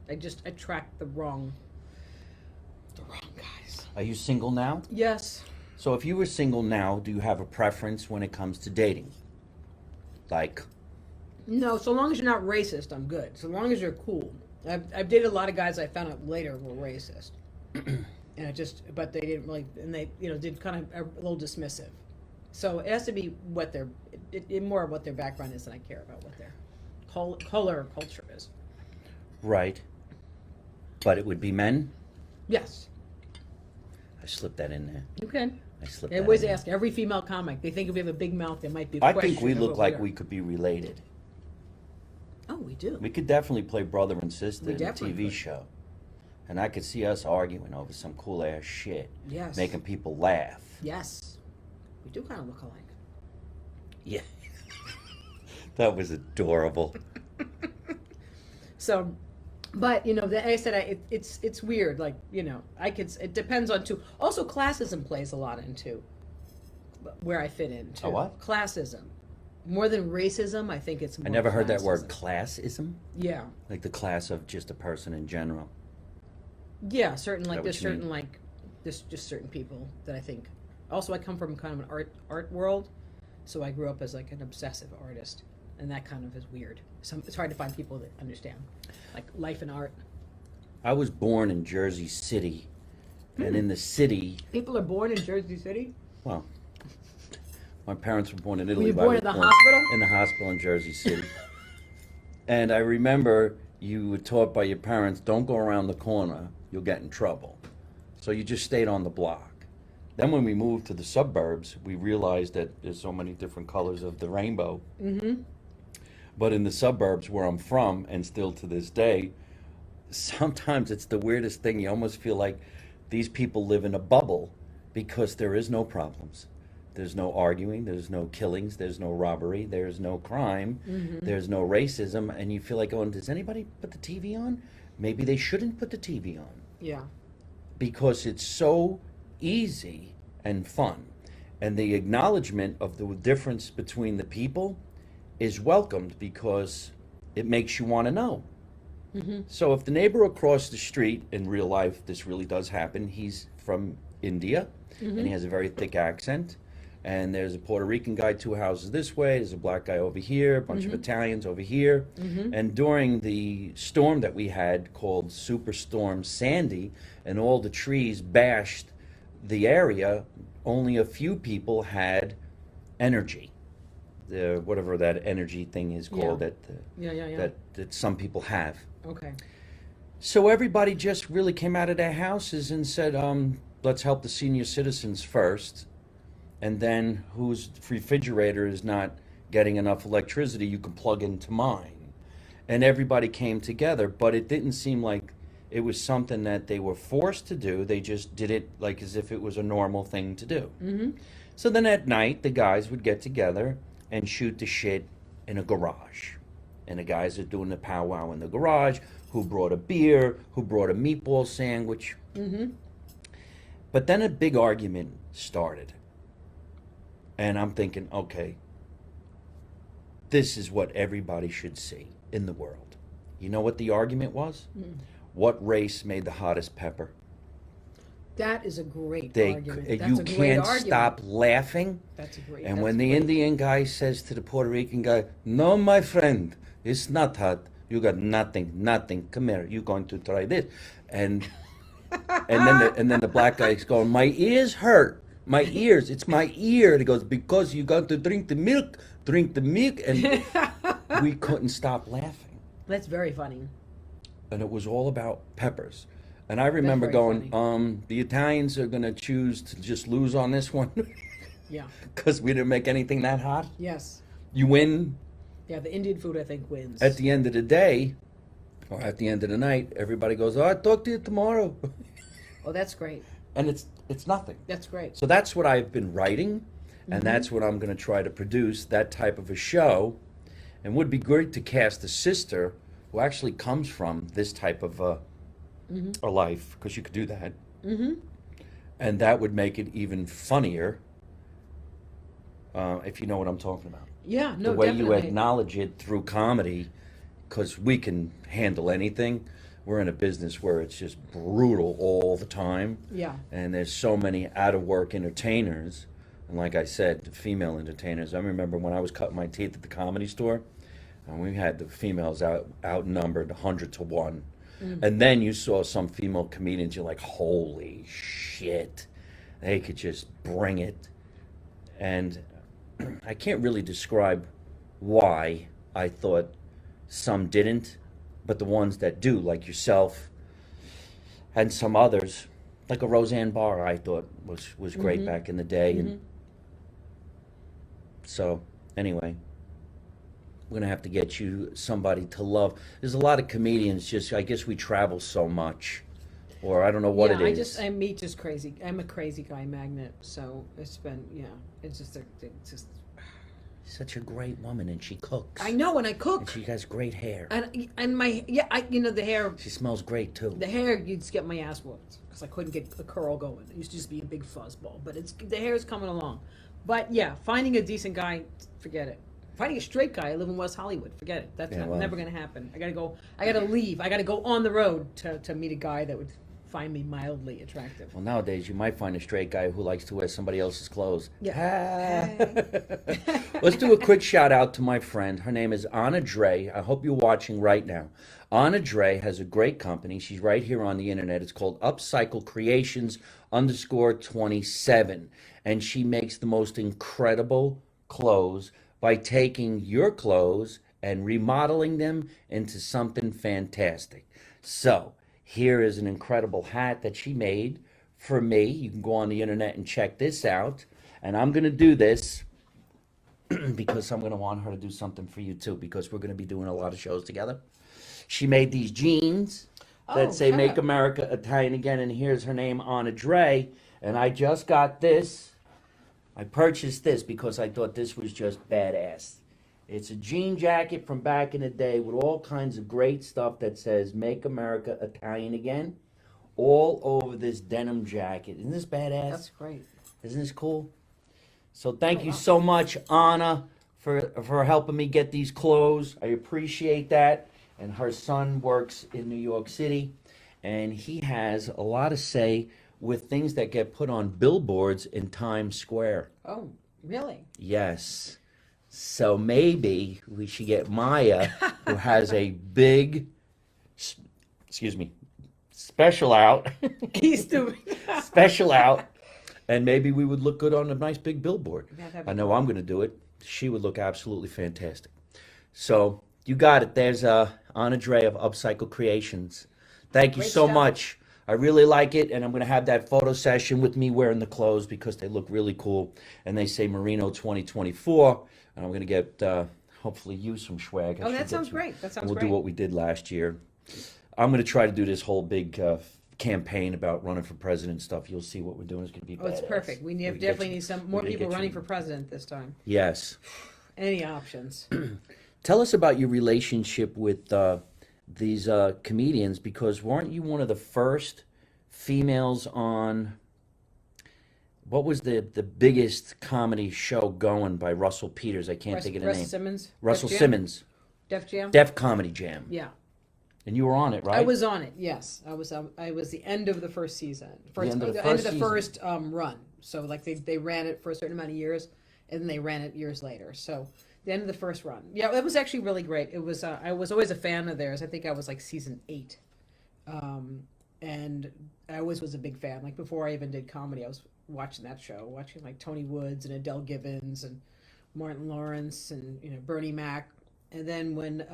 I just attract the wrong guys. Are you single now? Yes. So if you were single now, do you have a preference when it comes to dating? Like, No, so long as you're not racist, I'm good. So long as you're cool. I've dated a lot of guys I found out later were racist. And but they didn't really, and they, did kind of a little dismissive. So it has to be what more of what their background is than I care about what their color or culture is. right. But it would be men? Yes. I slipped that in there. You can. I slipped They that always in there. ask every female comic. They think if we have a big mouth, there might be a I question think we of look what like are. we could be related. Oh, we do. We could definitely play brother and sister We in a definitely TV could. show. And I could see us arguing over some cool ass shit. Yes. Making people laugh. Yes. We do kind of look alike. Yeah. That was adorable. So, but like I said, it's weird. Like it depends on too. Also, classism plays a lot into where I fit in too. A what? Classism, more than racism. I think it's more. I never heard that word classism. classism. Yeah. Like the class of just a person in general. Yeah. Certain Is that there's what you certain mean? like there's just certain people that I think. Also, I come from kind of an art world, so I grew up as like an obsessive artist, and that kind of is weird. It's hard to find people that understand like life and art. I was born in Jersey City. And in the city, People are born in Jersey City. well, my parents were born in Italy. Were you but I born was in the hospital? In the hospital in Jersey City. And I remember you were taught by your parents, don't go around the corner, you'll get in trouble. So you just stayed on the block. Then when we moved to the suburbs, we realized that there's so many different colors of the rainbow. But in the suburbs where I'm from, and still to this day, sometimes it's the weirdest thing. You almost feel like these people live in a bubble because there is no problems. There's no arguing, there's no killings, there's no robbery, there's no crime, there's no racism, and you feel like, oh, does anybody put the TV on? Maybe they shouldn't put the TV on Yeah. because it's so easy and fun. And the acknowledgement of the difference between the people is welcomed because it makes you want to know. So if the neighbor across the street, in real life, this really does happen, he's from India and he has a very thick accent. And there's a Puerto Rican guy 2 houses this way, there's a black guy over here, a bunch of Italians over here. And during the storm that we had called Superstorm Sandy, and all the trees bashed the area, only a few people had energy. Whatever that energy thing is called Yeah. that some people have. Okay. So everybody just really came out of their houses and said, let's help the senior citizens first. And then whose refrigerator is not getting enough electricity, you can plug into mine. And everybody came together, but it didn't seem like it was something that they were forced to do. They just did it like as if it was a normal thing to do. So then at night, the guys would get together and shoot the shit in a garage. And the guys are doing the powwow in the garage, who brought a beer, who brought a meatball sandwich. But then a big argument started. And I'm thinking, okay, this is what everybody should see in the world. You know what the argument was? What race made the hottest pepper? That is a great They, argument. you That's a great can't argument. stop laughing. That's a great. And that's when the great. Indian guy says to the Puerto Rican guy, no, my friend, it's not hot. You got nothing. Come here. You're going to try this. And and then the black guy's going, my ears hurt. My ears. It's my ear. And he goes, because you got to drink the milk. And we couldn't stop laughing. That's very funny. And it was all about peppers. And I remember very going, the Italians are going to choose to just lose on this one Yeah. because we didn't make anything that hot. Yes. You win. Yeah. The Indian food, I think, wins. At the end of the day, or at the end of the night, everybody goes, oh, I'll talk to you tomorrow. Oh, that's great. And it's nothing. That's great. So that's what I've been writing, and that's what I'm going to try to produce, that type of a show. And would be great to cast a sister who actually comes from this type of a life, because you could do that. And that would make it even funnier, if you know what I'm talking about. Yeah. No. The way definitely. you acknowledge it through comedy, because we can handle anything. We're in a business where it's just brutal all the time. Yeah. And there's so many out-of-work entertainers. And like I said, the female entertainers. I remember when I was cutting my teeth at the Comedy Store, and we had the females outnumbered 100 to 1. And then you saw some female comedians, you're like, holy shit. They could just bring it. And I can't really describe why I thought some didn't, but the ones that do, like yourself and some others, like a Roseanne Barr, I thought was great back in the day. And so anyway, we're gonna have to get you somebody to love. There's a lot of comedians, just I guess we travel so much, or I don't know what yeah, it is. I meet just crazy. I'm a crazy guy magnet, so it's been it's just. Such a great woman, and she cooks. I know when I And cook, she has great hair. and my the hair. She smells great too. The hair, you just get my ass whooped because I couldn't get the curl going. It used to just be a big fuzzball, but the hair is coming along. But yeah, finding a decent guy, forget it. Finding a straight guy, I live in West Hollywood, forget it. That's never gonna happen. I gotta leave. I gotta go on the road to meet a guy that would find me mildly attractive. Well, nowadays you might find a straight guy who likes to wear somebody else's clothes. Yeah. Let's do a quick shout out to my friend. Her name is Anna Dre. I hope you're watching right now. Anna Dre has a great company. She's right here on the internet. It's called Upcycle Creations _27. And she makes the most incredible clothes by taking your clothes and remodeling them into something fantastic. So, here is an incredible hat that she made for me. You can go on the internet and check this out. And I'm going to do this because I'm going to want her to do something for you too, because we're going to be doing a lot of shows together. She made these jeans that Oh, say shut "Make up. America Italian Again," and here's her name on a tray. And I just got this. I purchased this because I thought this was just badass. It's a jean jacket from back in the day with all kinds of great stuff that says "Make America Italian Again" all over this denim jacket. Isn't this badass? That's great. Isn't this cool? So thank Oh, you wow. so much, Anna, for helping me get these clothes. I appreciate that. And her son works in New York City, and he has a lot to say with things that get put on billboards in Times Square. Oh, really? Yes. So maybe we should get Maija, who has a big, excuse me, special out, He's doing. special out, and maybe we would look good on a nice big billboard. Yeah, that'd be I know cool. I'm going to do it. She would look absolutely fantastic. So you got it. There's Anna Dre of Upcycle Creations. Thank you Great so stuff. much. I really like it, and I'm going to have that photo session with me wearing the clothes because they look really cool, and they say Marino 2024, and I'm going to get hopefully you some swag. I Oh, should that get sounds some- great. That and sounds we'll great. do what we did last year. I'm going to try to do this whole big campaign about running for president stuff. You'll see what we're doing is going to be Oh, it's badass. perfect. We We're need, gonna get definitely you- need some we're more gonna people get running you- for president this time. Yes. Any options? Tell us about your relationship with these comedians, because weren't you one of the first females on, what was the biggest comedy show going by Russell Peters? I can't think of the Russ name. Simmons. Russell Def Jam? Simmons. Def Jam. Def Comedy Jam. Yeah, And you were on it, right? I was on it. Yes, I was. I was the end of the first season. end of the end of first the first run. So like they ran it for a certain amount of years, and then they ran it years later. So the end of the first run. Yeah, it was actually really great. It was. I was always a fan of theirs. I think I was like season 8, and I always was a big fan. Like before I even did comedy, I was watching that show, watching like Tony Woods and Adele Gibbons and Martin Lawrence and Bernie Mac. And then when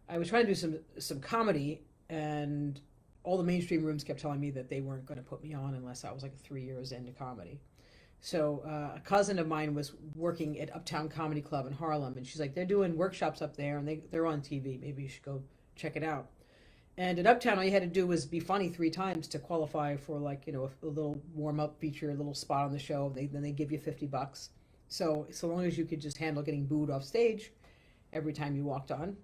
I was trying to do some comedy, and all the mainstream rooms kept telling me that they weren't going to put me on unless I was like 3 years into comedy. So a cousin of mine was working at Uptown Comedy Club in Harlem, and she's like, they're doing workshops up there, and they're on TV. Maybe you should go check it out. And at Uptown, all you had to do was be funny 3 times to qualify for like a little warm up feature, a little spot on the show. Then they give you $50. So long as you could just handle getting booed off stage every time you walked on.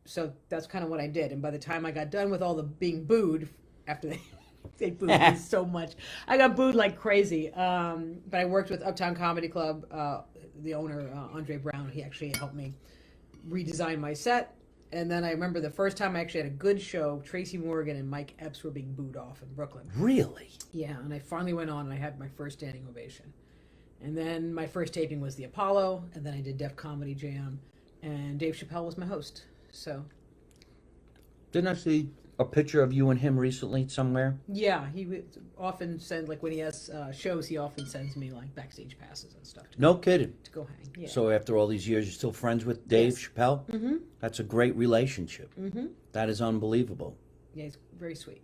So that's kind of what I did. And by the time I got done with all the being booed, after they booed me so much, I got booed like crazy. But I worked with Uptown Comedy Club, the owner, Andre Brown. He actually helped me redesign my set. And then I remember the first time I actually had a good show, Tracy Morgan and Mike Epps were being booed off in Brooklyn. Really? Yeah, and I finally went on and I had my first standing ovation. And then my first taping was the Apollo, and then I did Def Comedy Jam, and Dave Chappelle was my host. So Didn't I see a picture of you and him recently somewhere? yeah, he would often send, like when he has shows, he often sends me like backstage passes and stuff No kidding. to go hang. Yeah. So after all these years, you're still friends with Dave Yes. Chappelle? Mm-hmm. That's a great relationship. Mm-hmm. That is unbelievable. Yeah, he's very sweet.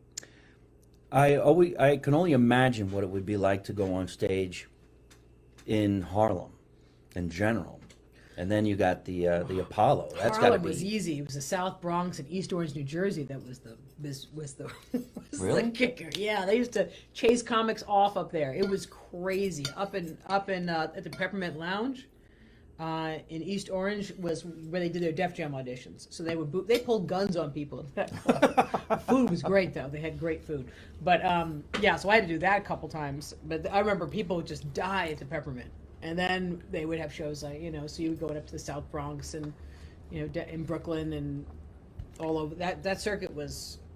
I can only imagine what it would be like to go on stage in Harlem in general. And then you got the Apollo. That's got to Harlem be was easy. It was the South Bronx and East Orange, New Jersey. That was the Really? the kicker. Yeah, they used to chase comics off up there. It was crazy. Up in at the Peppermint Lounge in East Orange was where they did their Def Jam auditions. So they pulled guns on people. Food was great though. They had great food. But yeah, so I had to do that a couple times. But I remember people would just die at the Peppermint. And then they would have shows like, so you would go up to the South Bronx and, in Brooklyn and all over. That circuit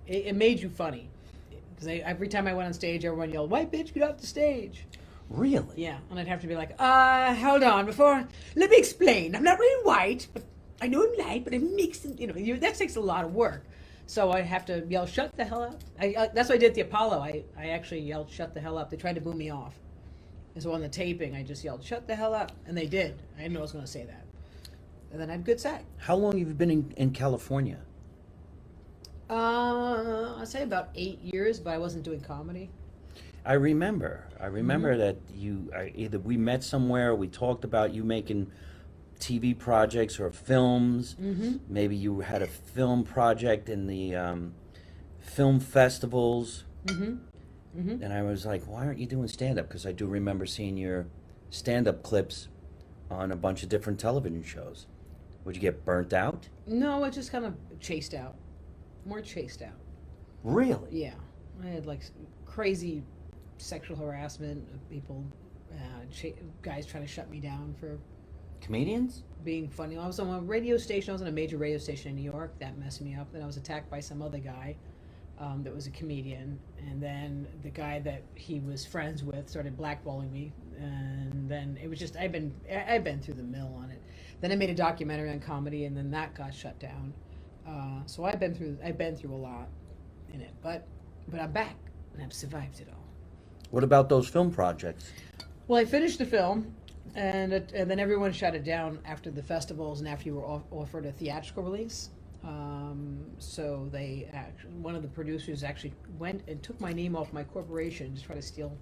it made you funny. Because every time I went on stage, everyone yelled, "White bitch, get off the stage." really. Yeah, and I'd have to be like, hold on, let me explain. I'm not really white, but I know I'm light, but I'm mixed, that takes a lot of work. So I'd have to yell, "Shut the hell up." That's what I did at the Apollo. I actually yelled, "Shut the hell up." They tried to boo me off. And so on the taping, I just yelled, "Shut the hell up." And they did. I didn't know I was going to say that. And then I had a good set. How long have you been in California? I'd say about 8 years, but I wasn't doing comedy. I remember that either we met somewhere, or we talked about you making TV projects or films. Maybe you had a film project in the film festivals. And I was like, why aren't you doing stand-up? Because I do remember seeing your stand-up clips on a bunch of different television shows. Would you get burnt out? No, it just kind of chased out. More chased out. Really? Yeah. I had like crazy sexual harassment of people, guys trying to shut me down for Comedians? being funny. I was on a radio station. I was on a major radio station in New York. That messed me up. Then I was attacked by some other guy that was a comedian. And then the guy that he was friends with started blackballing me. And then it was just, I've been through the mill on it. Then I made a documentary on comedy, and then that got shut down. So I've been through a lot in it. But I'm back, and I've survived it all. What about those film projects? Well, I finished the film, and then everyone shut it down after the festivals and after you were offered a theatrical release. So one of the producers actually went and took my name off my corporation to try to steal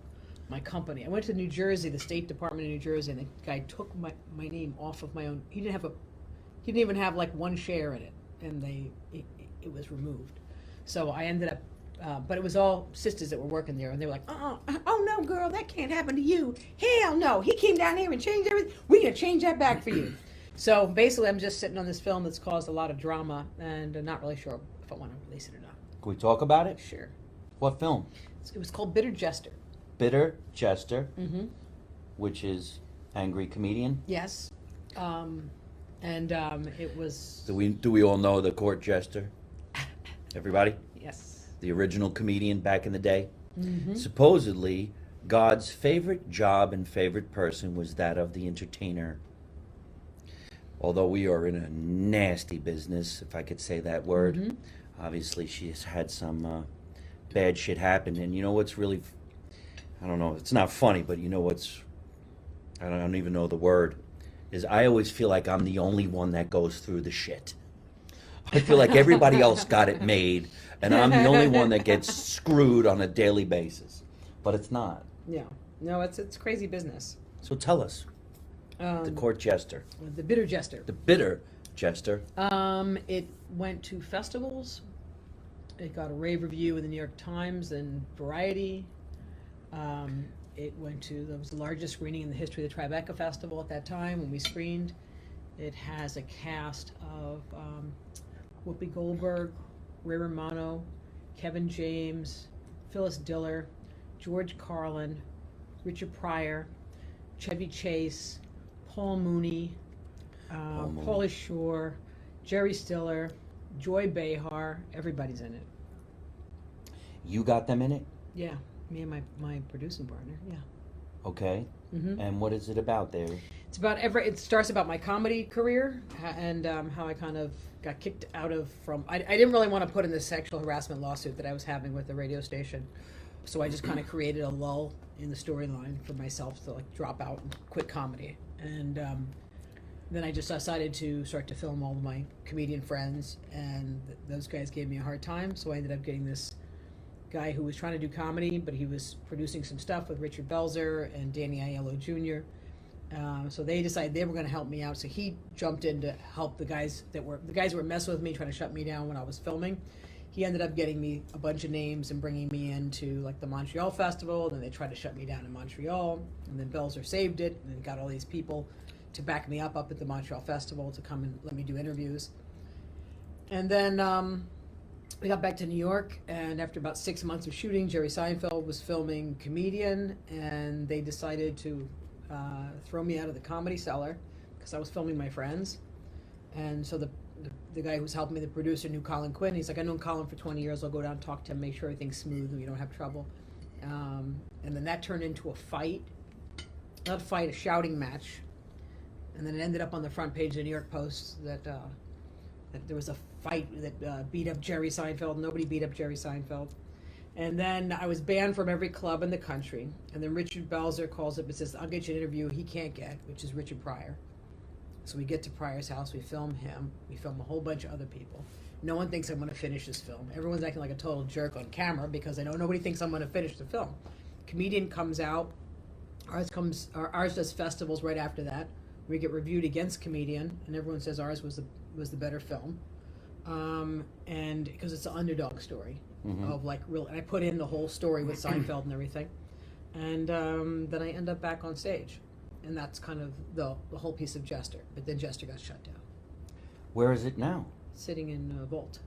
my company. I went to New Jersey, the State Department of New Jersey, and the guy took my name off of my own. He didn't even have like one share in it, and it was removed. So I ended up. But it was all sisters that were working there, and they were like, oh no, girl, that can't happen to you. Hell no, he came down here and changed everything. We're going to change that back for you. So basically, I'm just sitting on this film that's caused a lot of drama, and I'm not really sure if I want to release it or not. Can we talk about it? Sure. What film? It was called Bitter Jester. Bitter Jester, which is angry comedian. Yes. It was... Do we all know the court jester? Everybody? Yes. The original comedian back in the day. Supposedly, God's favorite job and favorite person was that of the entertainer. Although we are in a nasty business, if I could say that word. Obviously, she has had some bad shit happen. And you know what's really, I don't know, it's not funny, but you know what's, I don't even know the word, is I always feel like I'm the only one that goes through the shit. I feel like everybody else got it made, and I'm the only one that gets screwed on a daily basis. But it's not. Yeah. No, it's crazy business. So tell us, the court jester. The Bitter Jester. The bitter jester. It went to festivals. It got a rave review in the New York Times and Variety. It was the largest screening in the history of the Tribeca Festival at that time when we screened. It has a cast of Whoopi Goldberg, Ray Romano, Kevin James, Phyllis Diller, George Carlin, Richard Pryor, Chevy Chase, Paul Mooney, Pauly Shore, Jerry Stiller, Joy Behar. Everybody's in it. You got them in it? Yeah, me and my producing partner. Yeah. Okay. And what is it about there? It's about it starts about my comedy career and how I kind of got kicked out of I didn't really want to put in the sexual harassment lawsuit that I was having with the radio station. So I just kind of created a lull in the storyline for myself to like drop out and quit comedy. And then I just decided to start to film all of my comedian friends, and those guys gave me a hard time. So I ended up getting this guy who was trying to do comedy, but he was producing some stuff with Richard Belzer and Danny Aiello Jr. So they decided they were going to help me out. So he jumped in to help the guys who were messing with me, trying to shut me down when I was filming. He ended up getting me a bunch of names and bringing me into like the Montreal Festival. Then they tried to shut me down in Montreal, and then Belzer saved it, and then got all these people to back me up at the Montreal Festival to come and let me do interviews. And then we got back to New York, and after about 6 months of shooting, Jerry Seinfeld was filming Comedian, and they decided to throw me out of the Comedy Cellar because I was filming my friends. And so the guy who was helping me, the producer, knew Colin Quinn. He's like, I've known Colin for 20 years. I'll go down and talk to him, make sure everything's smooth and we don't have trouble. And then that turned into a fight. Not a fight, a shouting match. And then it ended up on the front page of the New York Post that there was a fight that beat up Jerry Seinfeld. Nobody beat up Jerry Seinfeld. And then I was banned from every club in the country. And then Richard Belzer calls up and says, I'll get you an interview he can't get, which is Richard Pryor. So we get to Pryor's house, we film him, we film a whole bunch of other people. No one thinks I'm going to finish this film. Everyone's acting like a total jerk on camera because I know nobody thinks I'm going to finish the film. comedian comes out. Ours does festivals right after that. We get reviewed against comedian, and everyone says ours was the better film, and because it's an underdog story of like real. And I put in the whole story with Seinfeld and everything, and then I end up back on stage, and that's kind of the whole piece of Jester. But then Jester got shut down. Where is it now? Sitting in Vault.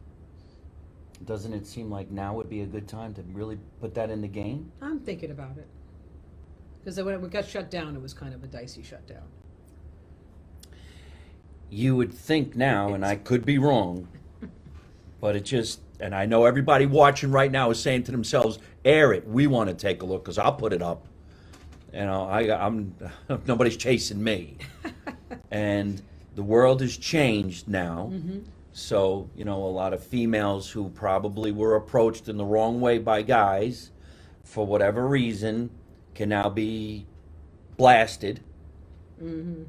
Doesn't it seem like now would be a good time to really put that in the game? I'm thinking about it. Because when it got shut down, it was kind of a dicey shutdown. You would think now, and I could be wrong, but it just, and I know everybody watching right now is saying to themselves, air it, we want to take a look, because I'll put it up. You know, I'm nobody's chasing me. And the world has changed now. So, you know, a lot of females who probably were approached in the wrong way by guys, for whatever reason, can now be blasted. And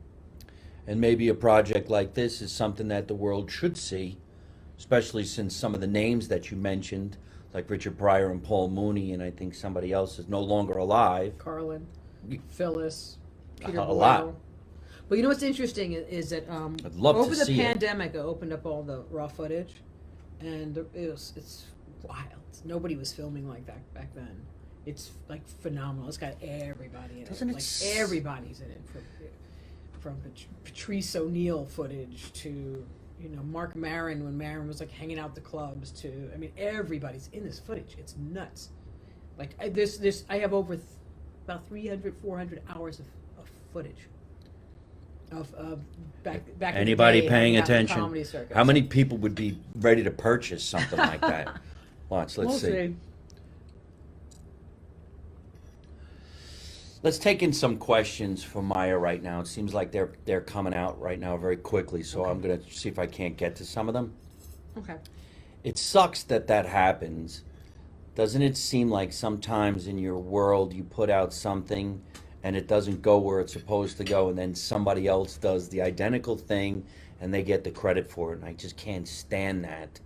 maybe a project like this is something that the world should see, especially since some of the names that you mentioned, like Richard Pryor and Paul Mooney, and I think somebody else is no longer alive. Carlin, Phyllis, Peter A Boyle. lot. But you know what's interesting is that I'd love over to the see it. pandemic, I opened up all the raw footage, and it's wild. Nobody was filming like that back then. It's like phenomenal. It's got everybody in Doesn't it. it Like s- everybody's in it, from Patrice O'Neill footage to, you know, Mark Maron when Maron was like hanging out the clubs to, I mean, everybody's in this footage. It's nuts. Like I have over about 300, 400 hours of footage. Of back in Anybody the day, paying hanging out in the attention? comedy circuit. How many people would be ready to purchase something like that? Let's We'll see. Let's take in some questions for Maija right now. It seems like they're coming out right now very quickly, so Okay. I'm gonna see if I can't get to some of them. Okay. It sucks that that happens. Doesn't it seem like sometimes in your world you put out something and it doesn't go where it's supposed to go, and then somebody else does the identical thing and they get the credit for it, and I just can't stand that.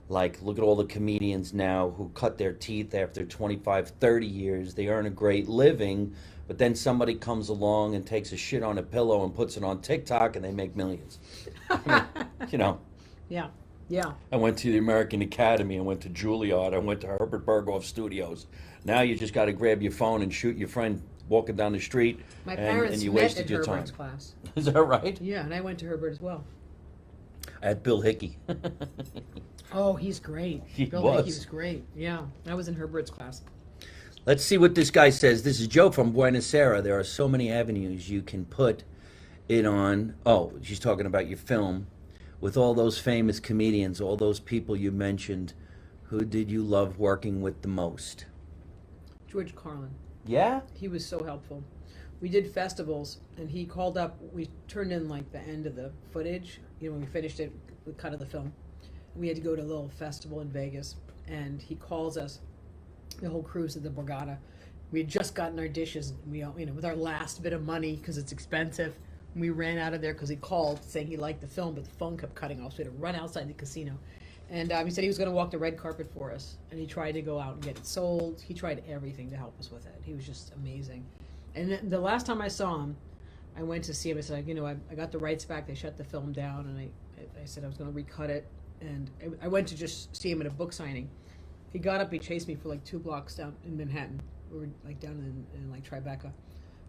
Like, look at all the comedians now who cut their teeth after 25, 30 years. They earn a great living, but then somebody comes along and takes a shit on a pillow and puts it on TikTok and they make millions. I mean, you know. Yeah. Yeah. I went to the American Academy, I went to Juilliard, I went to Herbert Berghoff Studios. Now you just got to grab your phone and shoot your friend walking down the street, My and parents you met wasted at your Herbert's time. class. Is that right? Yeah, and I went to Herbert as well. At Bill Hickey. Oh, he's great. He Bill was. Hickey was great. Yeah, I was in Herbert's class. Let's see what this guy says. This is Joe from Buenos Aires. There are so many avenues you can put it on. Oh, she's talking about your film. With all those famous comedians, all those people you mentioned, who did you love working with the most? George Carlin. Yeah? He was so helpful. We did festivals, and he called up. We turned in like the end of the footage. You know, when we finished it, we cut of the film. We had to go to a little festival in Vegas, and he calls us. The whole cruise at the Borgata. We had just gotten our dishes. We, all, you know, with our last bit of money because it's expensive. We ran out of there because he called saying he liked the film, but the phone kept cutting off. So we had to run outside the casino. And he said he was going to walk the red carpet for us. And he tried to go out and get it sold. He tried everything to help us with it. He was just amazing. And then the last time I saw him, I went to see him. I said, you know, I got the rights back. They shut the film down. And I said I was going to recut it. And I went to just see him at a book signing. He got up, he chased me for like 2 blocks down in Manhattan. We were like down in like Tribeca. And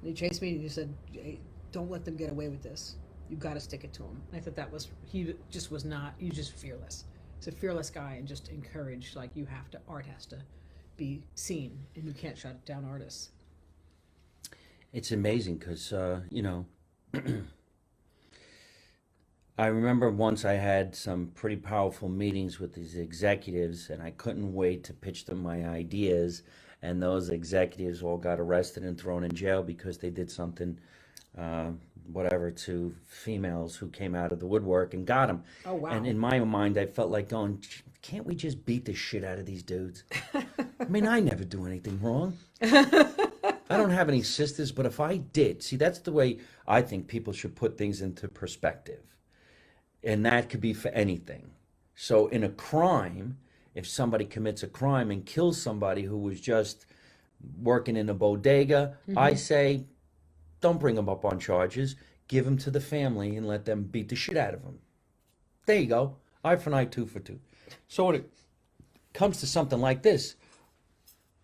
he chased me and he said, hey, don't let them get away with this. You've got to stick it to him. And I thought that was, he just was not, he was just fearless. He's a fearless guy and just encouraged, like art has to be seen and you can't shut down artists. It's amazing because, you know, I remember once I had some pretty powerful meetings with these executives, and I couldn't wait to pitch them my ideas. And those executives all got arrested and thrown in jail because they did something, whatever, to females who came out of the woodwork and got them. Oh, wow. And in my mind, I felt like going, can't we just beat the shit out of these dudes? I mean, I never do anything wrong. I don't have any sisters, but if I did, see, that's the way I think people should put things into perspective. And that could be for anything. So in a crime, if somebody commits a crime and kills somebody who was just working in a bodega, I say, don't bring them up on charges. Give them to the family and let them beat the shit out of them. There you go. Eye for an eye, tooth for tooth. So when it comes to something like this,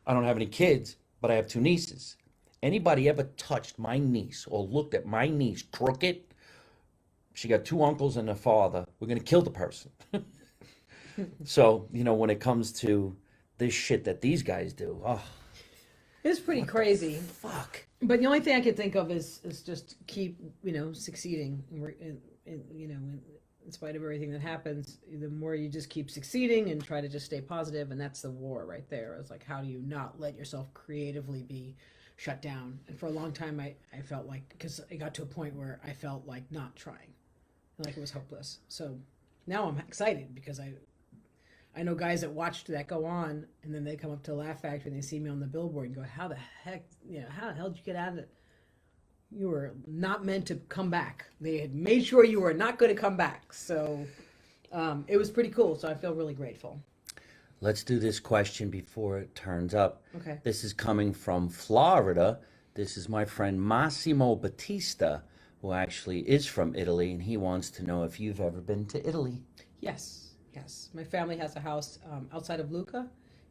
I don't have any kids, but I have two nieces. Anybody ever touched my niece or looked at my niece crooked? She got two uncles and a father. We're going to kill the person. So, when it comes to this shit that these guys do, It's pretty crazy. fuck. But the only thing I can think of is just keep, succeeding. In spite of everything that happens, the more you just keep succeeding and try to just stay positive, and that's the war right there. It's like, how do you not let yourself creatively be shut down? And for a long time, I felt like, because it got to a point where I felt like not trying, like it was hopeless. So now I'm excited because I know guys that watched that go on, and then they come up to Laugh Factory and they see me on the billboard and go, how the heck, how the hell did you get out of it? You were not meant to come back. They had made sure you were not going to come back. So it was pretty cool. So I feel really grateful. Let's do this question before it turns up. Okay. This is coming from Florida. This is my friend Massimo Battista, who actually is from Italy, and he wants to know if you've ever been to Italy. Yes. My family has a house outside of Lucca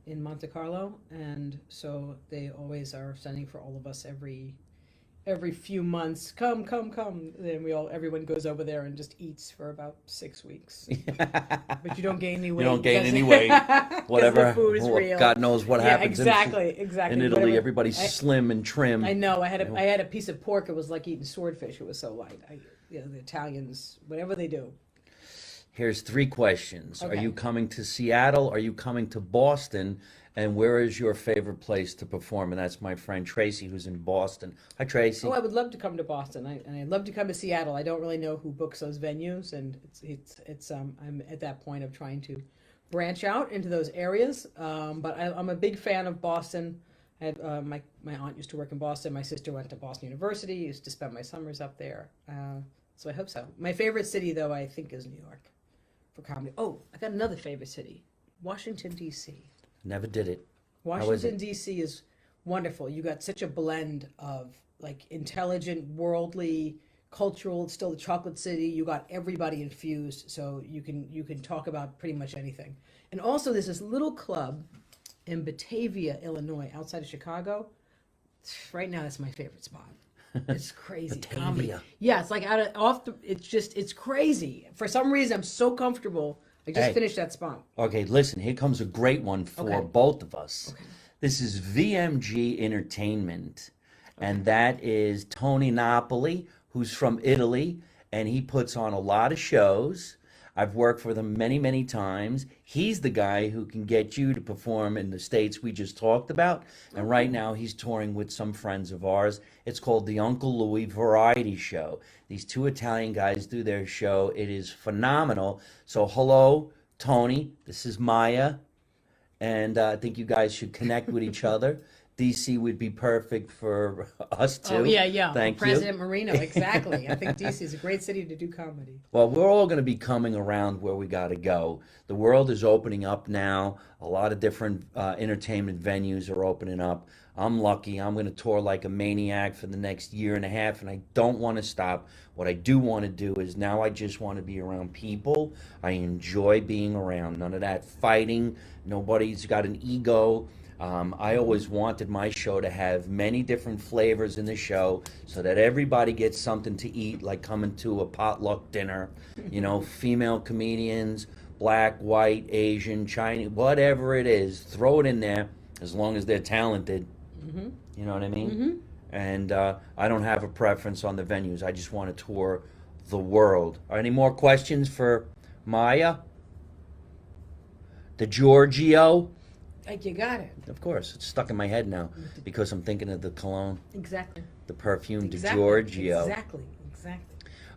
in Monte Carlo, and so they always are sending for all of us every few months. Come. Then everyone goes over there and just eats for about 6 weeks. But you don't gain any weight. You don't gain any weight. Whatever. The food is real. God knows what happens. Exactly. In Italy, everybody's slim and trim. I know. I had a piece of pork. It was like eating swordfish. It was so light. The Italians, whatever they do. Here's 3 questions. Okay. Are you coming to Seattle? Are you coming to Boston? And where is your favorite place to perform? And that's my friend Tracy, who's in Boston. Hi, Tracy. Oh, I would love to come to Boston. I'd love to come to Seattle. I don't really know who books those venues, and I'm at that point of trying to branch out into those areas. But I'm a big fan of Boston. I had my aunt used to work in Boston. My sister went to Boston University. Used to spend my summers up there. So I hope so. My favorite city, though, I think is New York for comedy. Oh, I got another favorite city, Washington D.C. Never did it. Washington, D.C. is wonderful. You got such a blend of like intelligent, worldly, cultural. It's still the chocolate city. You got everybody infused, so you can talk about pretty much anything. And also, there's this little club in Batavia, Illinois, outside of Chicago. Right now, that's my favorite spot. It's crazy. Comedy. Yeah, it's like it's crazy. For some reason, I'm so comfortable. I just finished that spot. Okay, listen, here comes a great one for both of us. Okay. This is VMG Entertainment, and that is Tony Napoli, who's from Italy, and he puts on a lot of shows. I've worked for them many, many times. He's the guy who can get you to perform in the states we just talked about. And right now he's touring with some friends of ours. It's called the Uncle Louie Variety Show. These 2 Italian guys do their show. It is phenomenal. So hello, Tony. This is Maija. And I think you guys should connect with each other. DC would be perfect for us too. Oh, yeah. Thank President you. Marino, exactly. I think DC is a great city to do comedy. Well, we're all going to be coming around where we got to go. The world is opening up now. A lot of different entertainment venues are opening up. I'm lucky. I'm going to tour like a maniac for the next year and a half, and I don't want to stop. What I do want to do is now I just want to be around people. I enjoy being around. None of that fighting. Nobody's got an ego. I always wanted my show to have many different flavors in the show so that everybody gets something to eat, like coming to a potluck dinner. Female comedians, black, white, Asian, Chinese, whatever it is, throw it in there as long as they're talented. Mm-hmm. You know what I mean? Mm-hmm. And I don't have a preference on the venues. I just want to tour the world. Any more questions for Maija? DiGiorgio? You got it. Of course, it's stuck in my head now because I'm thinking of the cologne, Exactly. the perfume, Exactly. DiGiorgio. Exactly.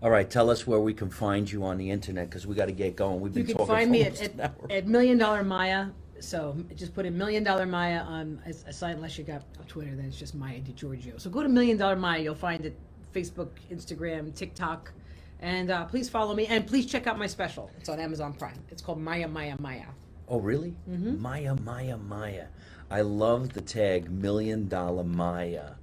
All right, tell us where we can find you on the internet because we got to get going. We've been You can talking find for me almost an hour. at $1 Million Maija. So just put in $1 Million Maija on a site, unless you got Twitter, then it's just Maija DiGiorgio. So go to $1 Million Maija. You'll find it Facebook, Instagram, TikTok. And please follow me. And please check out my special. It's on Amazon Prime. It's called Maija. Oh, really? Maija. I love the tag $1 Million Maija.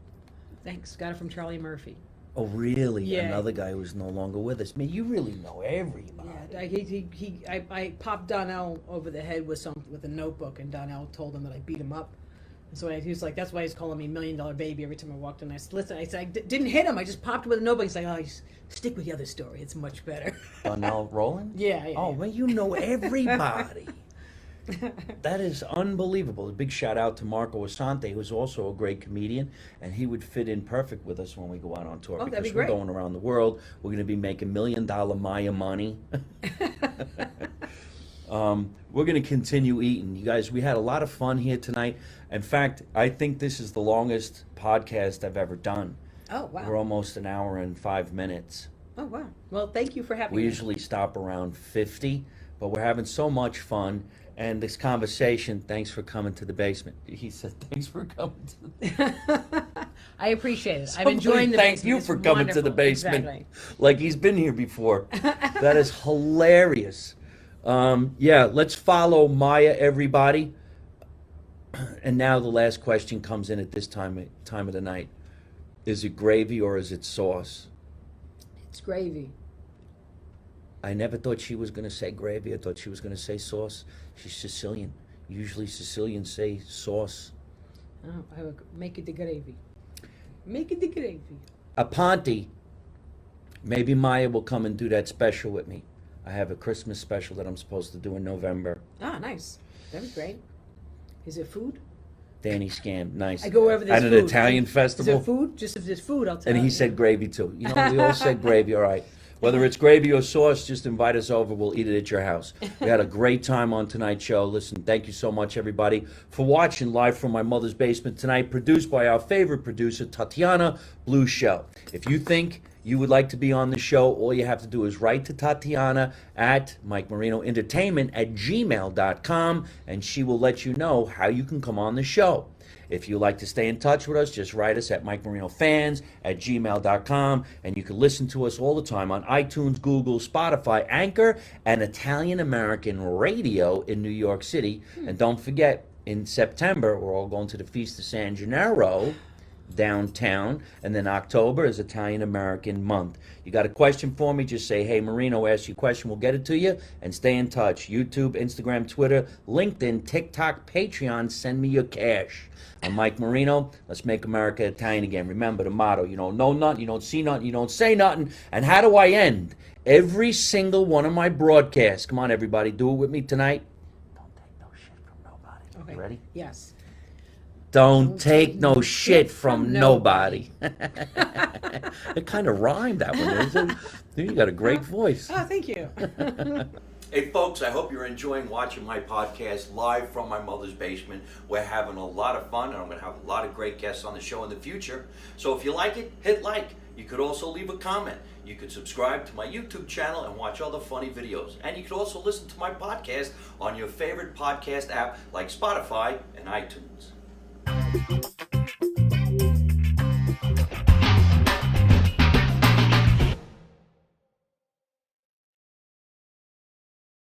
Thanks. Got it from Charlie Murphy. Oh, really? Yeah. Another guy who's no longer with us. Man, you really know everybody. Yeah, I popped Donnell over the head with a notebook, and Donnell told him that I beat him up. And so he was like, "That's why he's calling me $1 Million Baby every time I walked in." I said, "Listen," I said, didn't hit him. I just popped with a notebook." He's like, "Oh, stick with the other story. It's much better." Donnell Rowland? Yeah. Oh, well, you know everybody. That is unbelievable. A big shout out to Marco Asante, who's also a great comedian, and he would fit in perfect with us when we go out on tour. Oh, that'd because be great. we're going around the world. We're going to be making $1 Million Maija money. We're going to continue eating. You guys, we had a lot of fun here tonight. In fact, I think this is the longest podcast I've ever done. Oh, wow. We're almost an hour and 5 minutes. Oh, wow. Well, thank you for having We me. usually stop around 50, but we're having so much fun. And this conversation, thanks for coming to the basement. He said, thanks for coming to the I appreciate it. I'm Somebody enjoying the thank basement. you It's for coming to the wonderful. basement. Exactly. Like he's been here before. That is hilarious. Yeah, let's follow Maija, everybody. And now the last question comes in at this time of the night. Is it gravy or is it sauce? It's gravy. I never thought she was going to say gravy. I thought she was going to say sauce. She's Sicilian. Usually Sicilians say sauce. Oh, I will make it the gravy. Make it the gravy. Aponte. Maybe Maija will come and do that special with me. I have a Christmas special that I'm supposed to do in November. Ah, nice. That'd be great. Is it food? Danny Scam, nice. I go wherever there's At food. an Italian festival. Is it food? Just if there's food, I'll tell And you. he said gravy too. You know, we all said gravy, all right. Whether it's gravy or sauce, just invite us over. We'll eat it at your house. We had a great time on tonight's show. Listen, thank you so much, everybody, for watching live from my mother's basement tonight, produced by our favorite producer, Tatiana Blue Shell. If you think you would like to be on the show, all you have to do is write to Tatiana at Mike Marino Entertainment at gmail.com, and she will let you know how you can come on the show. If you'd like to stay in touch with us, just write us at MikeMarinoFans at gmail.com, and you can listen to us all the time on iTunes, Google, Spotify, Anchor, and Italian American Radio in New York City. And don't forget, in September, we're all going to the Feast of San Gennaro downtown, and then October is Italian American month. You got a question for me, just say, "Hey Marino, ask you a question," we'll get it to you, and stay in touch. YouTube, Instagram, Twitter, LinkedIn, TikTok, Patreon, send me your cash. I'm Mike Marino. Let's make America Italian again. Remember the motto, you don't know nothing, you don't see nothing, you don't say nothing. And how do I end every single one of my broadcasts? Come on, everybody, do it with me tonight. Don't take no shit from nobody. Okay. You ready? Yes. Don't take no shit from nobody. It kind of rhymed, that one. You got a great voice. Oh, thank you. Hey folks, I hope you're enjoying watching my podcast live from my mother's basement. We're having a lot of fun, and I'm going to have a lot of great guests on the show in the future. So if you like it, hit like. You could also leave a comment. You could subscribe to my YouTube channel and watch other funny videos. And you could also listen to my podcast on your favorite podcast app like Spotify and iTunes.